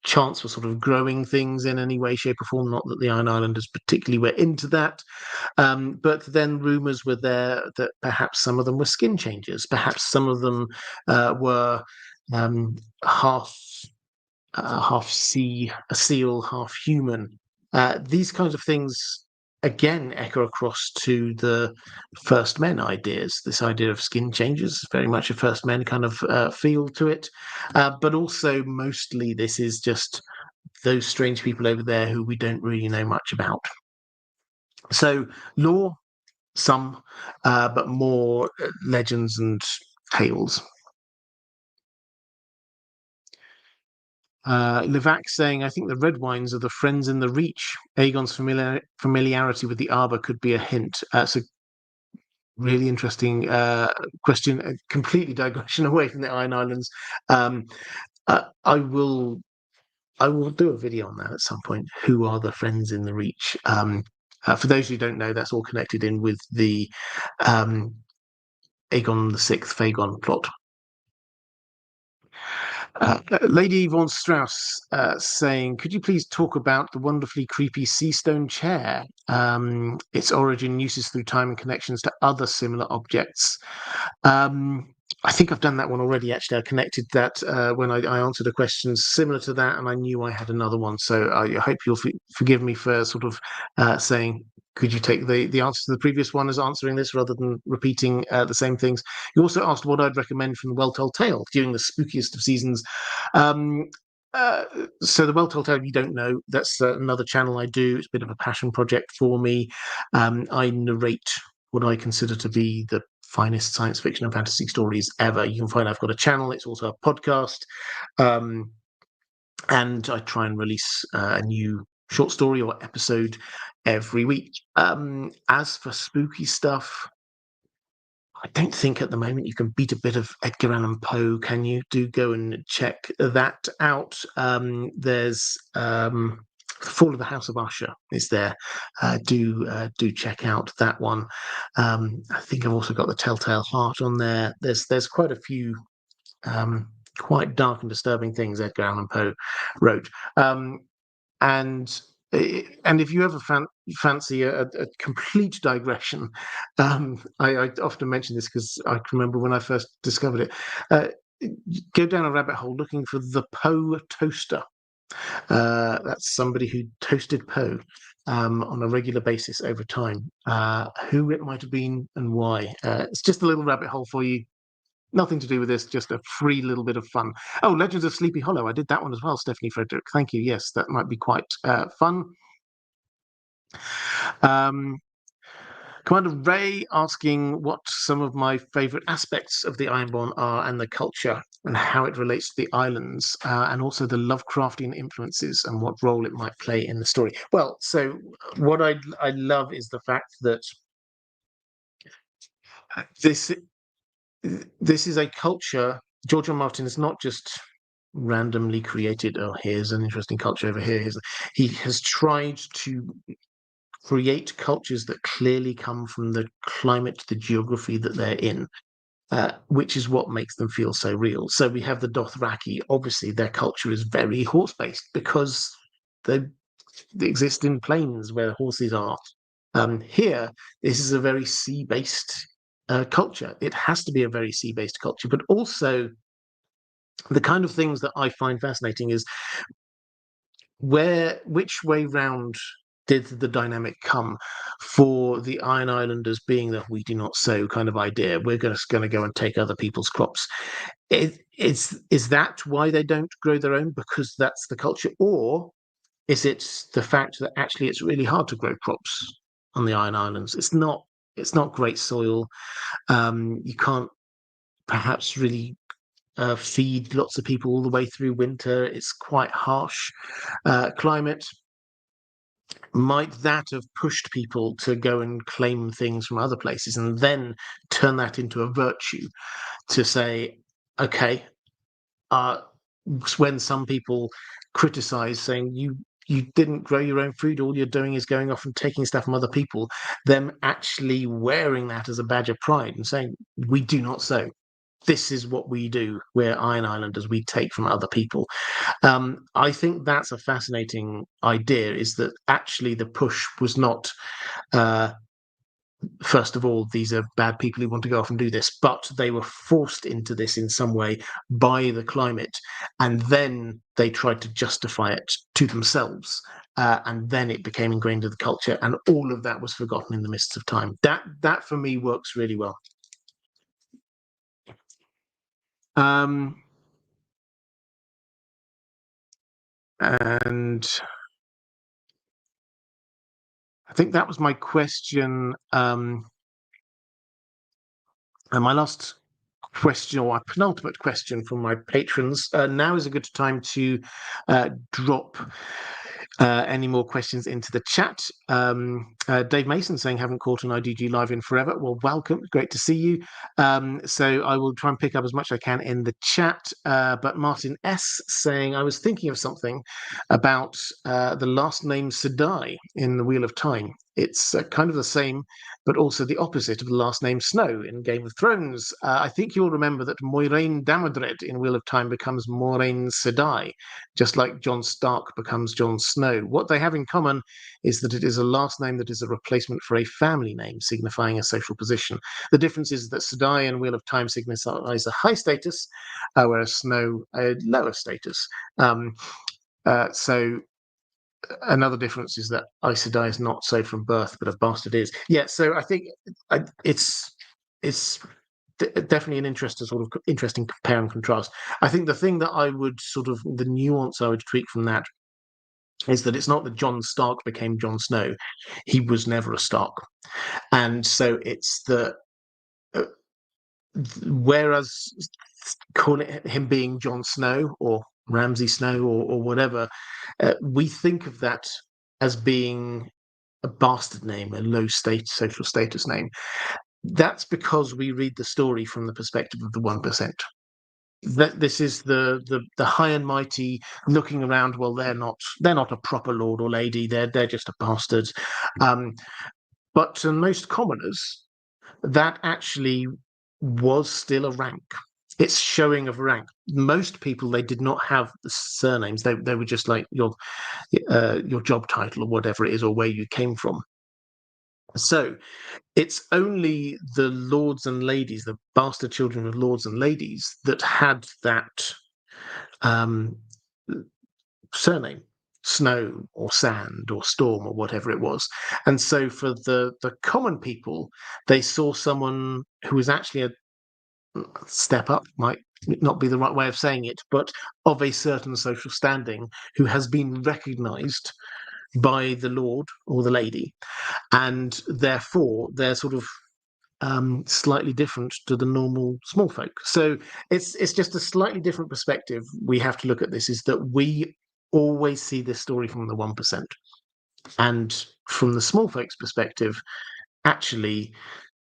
chance for sort of growing things in any way, shape, or form. Not that the Iron Islanders particularly were into that. But then rumours were there that perhaps some of them were skin changers. Perhaps some of them were half sea, a seal, half human. These kinds of things again echo across to the First Men ideas. This idea of skin changes, very much a First Men kind of feel to it. But also mostly this is just those strange people over there who we don't really know much about. So lore, some, but more legends and tales. Levac saying, I think the red wines are the friends in the Reach. Aegon's familiarity with the Arbor could be a hint. So really interesting question. A completely digression away from the Iron Islands. I will do a video on that at some point. Who are the friends in the Reach? For those who don't know, that's all connected in with the Aegon the Sixth Vagon plot. Lady Vaughan-Strauss saying, could you please talk about the wonderfully creepy sea stone chair, its origin, uses through time, and connections to other similar objects? I think I've done that one already, actually. I connected that when I answered a question similar to that, and I knew I had another one. So I hope you'll forgive me for sort of saying, could you take the answer to the previous one as answering this rather than repeating the same things? You also asked what I'd recommend from the Well-Told Tale during the spookiest of seasons. So the Well-Told Tale, if you don't know, that's another channel I do. It's a bit of a passion project for me. I narrate what I consider to be the finest science fiction and fantasy stories ever. You can find I've got a channel. It's also a podcast. And I try and release a new short story or episode every week. As for spooky stuff, I don't think at the moment you can beat a bit of Edgar Allan Poe, can you? Do go and check that out. There's The Fall of the House of Usher is there. Do check out that one. I think I've also got The Telltale Heart on there. There's quite a few quite dark and disturbing things Edgar Allan Poe wrote. And if you ever fancy a complete digression, I often mention this because I can remember when I first discovered it. Go down a rabbit hole looking for the Poe toaster. That's somebody who toasted Poe on a regular basis over time. Who it might have been and why. It's just a little rabbit hole for you. Nothing to do with this, just a free little bit of fun. Oh, Legends of Sleepy Hollow. I did that one as well, Stephanie Frederick. Thank you. Yes, that might be quite fun. Commander Ray asking what some of my favourite aspects of the Ironborn are and the culture and how it relates to the islands and also the Lovecraftian influences and what role it might play in the story. Well, so what I love is the fact that this is a culture. George R. R. Martin is not just randomly created, oh, here's an interesting culture over here. He has tried to create cultures that clearly come from the climate, the geography that they're in, which is what makes them feel so real. So we have the Dothraki. Obviously, their culture is very horse-based because they exist in plains where horses are. Here, this is a very sea-based culture. It has to be a very sea-based culture, but also the kind of things that I find fascinating is which way round did the dynamic come for the Iron Islanders being the we do not sow kind of idea? We're just going to go and take other people's crops. Is that why they don't grow their own? Because that's the culture, or is it the fact that actually it's really hard to grow crops on the Iron Islands? It's not. It's not great soil. You can't perhaps really feed lots of people all the way through winter. It's quite harsh climate. Might that have pushed people to go and claim things from other places and then turn that into a virtue to say, okay, when some people criticize saying you didn't grow your own food, all you're doing is going off and taking stuff from other people, them actually wearing that as a badge of pride and saying, we do not sow. This is what we do. We're Iron Islanders. We take from other people. I think that's a fascinating idea, is that actually the push was not, first of all, these are bad people who want to go off and do this, but they were forced into this in some way by the climate. And then they tried to justify it to themselves. And then it became ingrained in the culture. And all of that was forgotten in the mists of time. That for me works really well. And I think that was my question. And my last question, or my penultimate question from my patrons. Now is a good time to drop any more questions into the chat. Dave Mason saying, haven't caught an IDG live in forever. Well, welcome. Great to see you. So I will try and pick up as much as I can in the chat. But Martin S saying, I was thinking of something about the last name Sedai in the Wheel of Time. It's kind of the same, but also the opposite of the last name Snow in Game of Thrones. I think you'll remember that Moiraine Damodred in Wheel of Time becomes Moiraine Sedai, just like Jon Stark becomes Jon Snow. What they have in common is that it is a last name that is a replacement for a family name, signifying a social position. The difference is that Sedai and Wheel of Time signifies a high status, whereas Snow a lower status. So another difference is that Aes Sedai is not so from birth, but a bastard is. Yeah, so I think it's definitely an interesting compare and contrast. I think the thing that I would the nuance I would tweak from that is that it's not that Jon Stark became Jon Snow; he was never a Stark, and so it's whereas calling him being Jon Snow or Ramsay Snow or whatever, we think of that as being a bastard name, a low social status name. That's because we read the story from the perspective of the 1%. That this is the high and mighty looking around. Well, they're not a proper lord or lady. They're just a bastard. But to most commoners, that actually was still a rank. It's showing of rank. Most people, they did not have the surnames. They were just like your job title or whatever it is, or where you came from. So it's only the lords and ladies, the bastard children of lords and ladies, that had that surname, Snow or Sand or Storm or whatever it was. And so for the common people, they saw someone who was actually a step up, might not be the right way of saying it, but of a certain social standing, who has been recognized by the lord or the lady, and therefore they're slightly different to the normal small folk. So it's just a slightly different perspective we have to look at this, is that we always see this story from the 1%, and from the small folks perspective, actually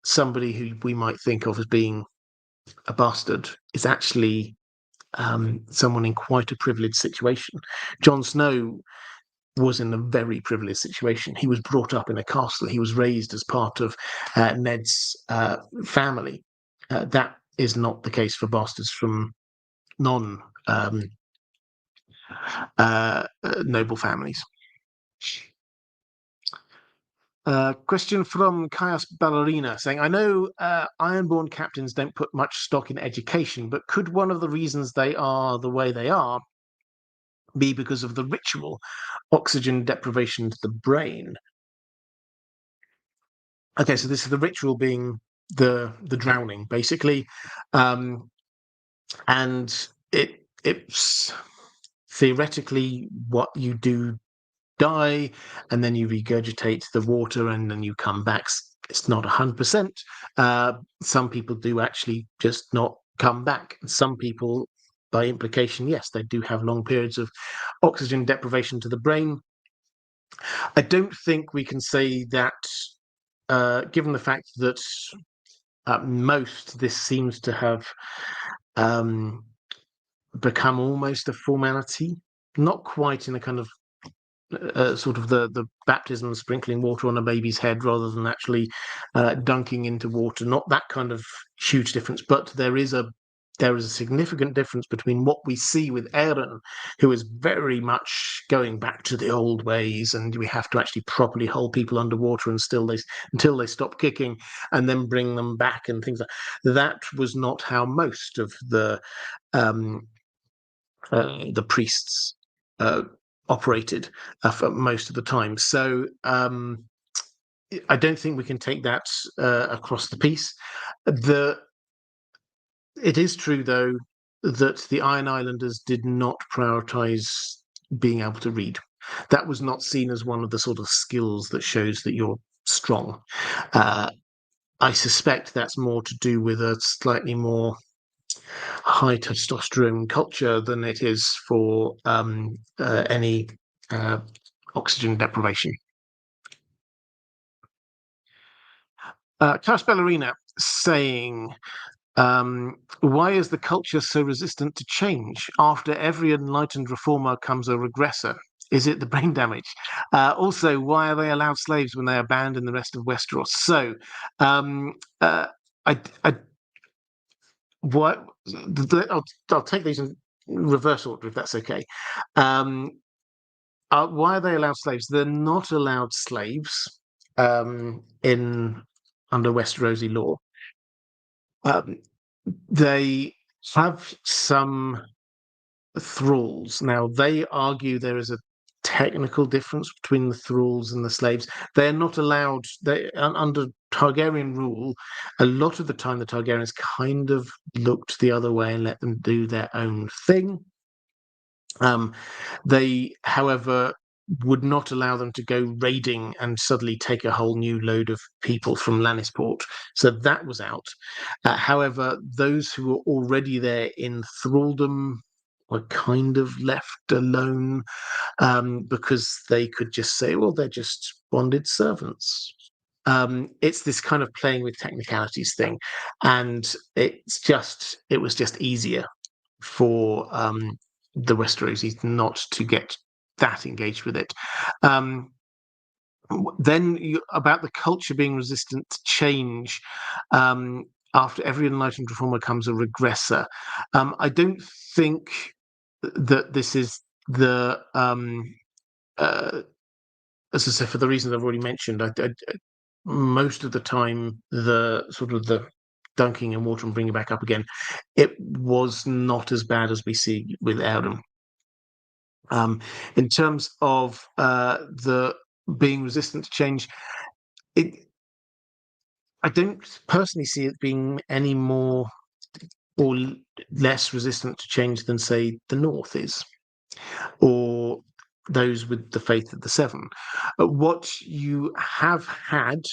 somebody who we might think of as being a bastard is actually someone in quite a privileged situation. Jon Snow was in a very privileged situation. He was brought up in a castle. He was raised as part of Ned's family. That is not the case for bastards from non noble families. Question from Caius Ballerina saying, I know Ironborn captains don't put much stock in education, but could one of the reasons they are the way they are be because of the ritual oxygen deprivation to the brain? Okay, so this is the ritual being the drowning, basically, and it's theoretically what you do, die, and then you regurgitate the water, and then you come back. It's not 100%. Some people do actually just not come back. Some people, by implication, yes, they do have long periods of oxygen deprivation to the brain. I don't think we can say that, given the fact that at most this seems to have become almost a formality, not quite in a kind of sort of the baptism of sprinkling water on a baby's head rather than actually dunking into water. Not that kind of huge difference, but there is a significant difference between what we see with Eren, who is very much going back to the old ways, and we have to actually properly hold people underwater until they stop kicking, and then bring them back and things like that. That was not how most of the priests operated for most of the time. So I don't think we can take that across the piece. It is true, though, that the Iron Islanders did not prioritize being able to read. That was not seen as one of the sort of skills that shows that you're strong. I suspect that's more to do with a slightly more high testosterone culture than it is for any oxygen deprivation. Taras Ballerina saying, why is the culture so resistant to change? After every enlightened reformer comes a regressor. Is it the brain damage? Also, why are they allowed slaves when they are banned in the rest of Westeros? So, what? I'll take these in reverse order if that's okay. Why are they allowed slaves? They're not allowed slaves under Westerosi law. They have some thralls. Now, they argue there is a technical difference between the thralls and the slaves. They're not allowed, under Targaryen rule, a lot of the time the Targaryens kind of looked the other way and let them do their own thing. They, however, would not allow them to go raiding and suddenly take a whole new load of people from Lannisport. So that was out. However, those who were already there in thraldom were kind of left alone because they could just say, well, they're just bonded servants. It's this kind of playing with technicalities thing. And it was just easier for the Westerosis not to get that engaged with it. Then about the culture being resistant to change, after every enlightened reformer comes a regressor. I don't think that this is the as I said, for the reasons I've already mentioned. Most of the time, the sort of the dunking in water and bringing it back up again, it was not as bad as we see with Eren. In terms of the being resistant to change, I don't personally see it being any more or less resistant to change than, say, the North is, or those with the Faith of the Seven. What you have had,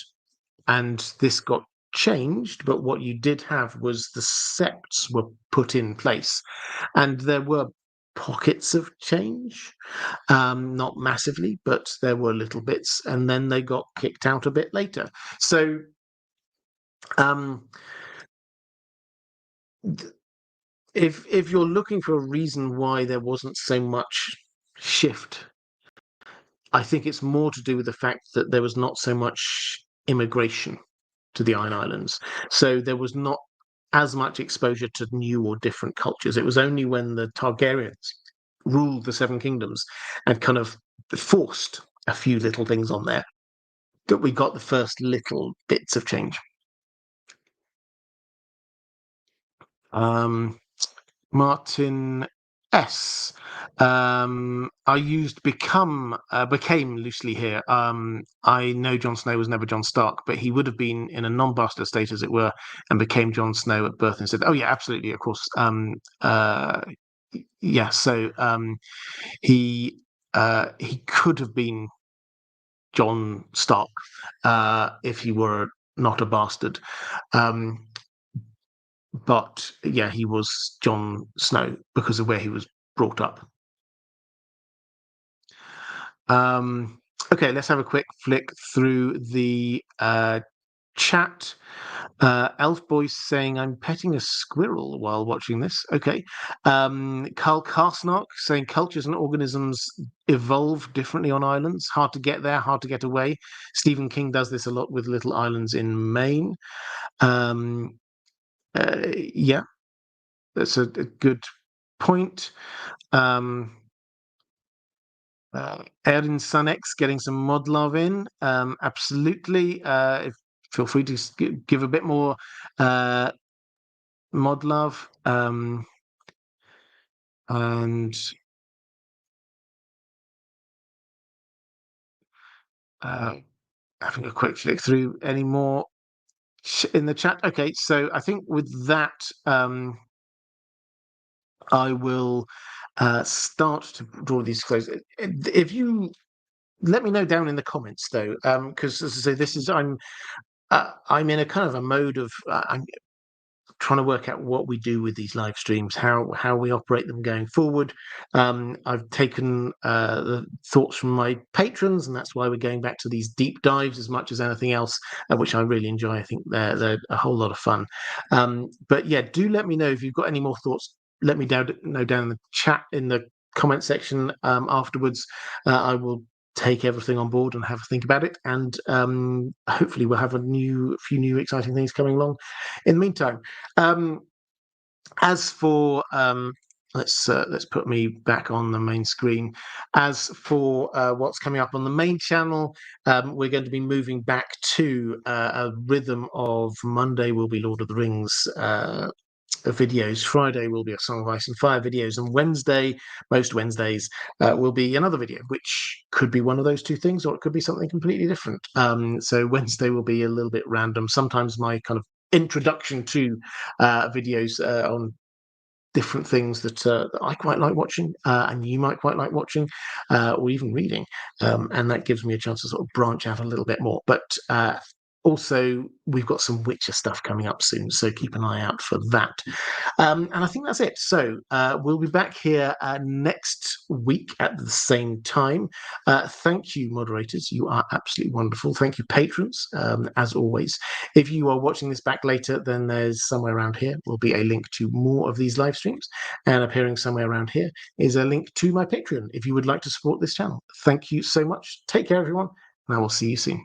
and this got changed, but what you did have was the septs were put in place, and there were pockets of change, not massively, but there were little bits, and then they got kicked out a bit later. So if you're looking for a reason why there wasn't so much shift I think it's more to do with the fact that there was not so much immigration to the Iron Islands. So there was not as much exposure to new or different cultures. It was only when the Targaryens ruled the Seven Kingdoms and kind of forced a few little things on there that we got the first little bits of change. Martin S. I used became loosely here. I know Jon Snow was never Jon Stark, but he would have been in a non-bastard state, as it were, and became Jon Snow at birth instead. Oh yeah, absolutely, of course. Yeah, so he could have been Jon Stark if he were not a bastard. But yeah, he was Jon Snow because of where he was brought up. Okay, let's have a quick flick through the chat. Elf Boy's saying, I'm petting a squirrel while watching this. Okay. Carl Karsnock saying, cultures and organisms evolve differently on islands. Hard to get there, hard to get away. Stephen King does this a lot with Little Islands in Maine. Yeah, that's a good point. Erin Sunex getting some mod love in. Absolutely. Feel free to give a bit more mod love. And having a quick flick through any more in the chat. Okay, so I think with that, I will start to draw these close. If you let me know down in the comments, though, because as I say, this is I'm in a kind of a mode of I'm trying to work out what we do with these live streams, how we operate them going forward. I've taken the thoughts from my patrons, and that's why we're going back to these deep dives as much as anything else, which I really enjoy. I think they're a whole lot of fun. But yeah, do let me know if you've got any more thoughts. Let me know down in the chat, in the comment section afterwards. I will take everything on board and have a think about it, and hopefully we'll have a few new exciting things coming along in the meantime. As for let's put me back on the main screen. As for what's coming up on the main channel, we're going to be moving back to a rhythm of Monday will be Lord of the Rings videos, Friday will be a Song of Ice and Fire videos, and Wednesday, most Wednesdays, will be another video, which could be one of those two things, or it could be something completely different. So Wednesday will be a little bit random. Sometimes my kind of introduction to videos on different things that I quite like watching, and you might quite like watching, or even reading, and that gives me a chance to sort of branch out a little bit more. But also, we've got some Witcher stuff coming up soon, so keep an eye out for that. And I think that's it. So we'll be back here next week at the same time. Thank you, moderators. You are absolutely wonderful. Thank you, patrons, as always. If you are watching this back later, then there's somewhere around here will be a link to more of these live streams, and appearing somewhere around here is a link to my Patreon if you would like to support this channel. Thank you so much. Take care, everyone, and I will see you soon.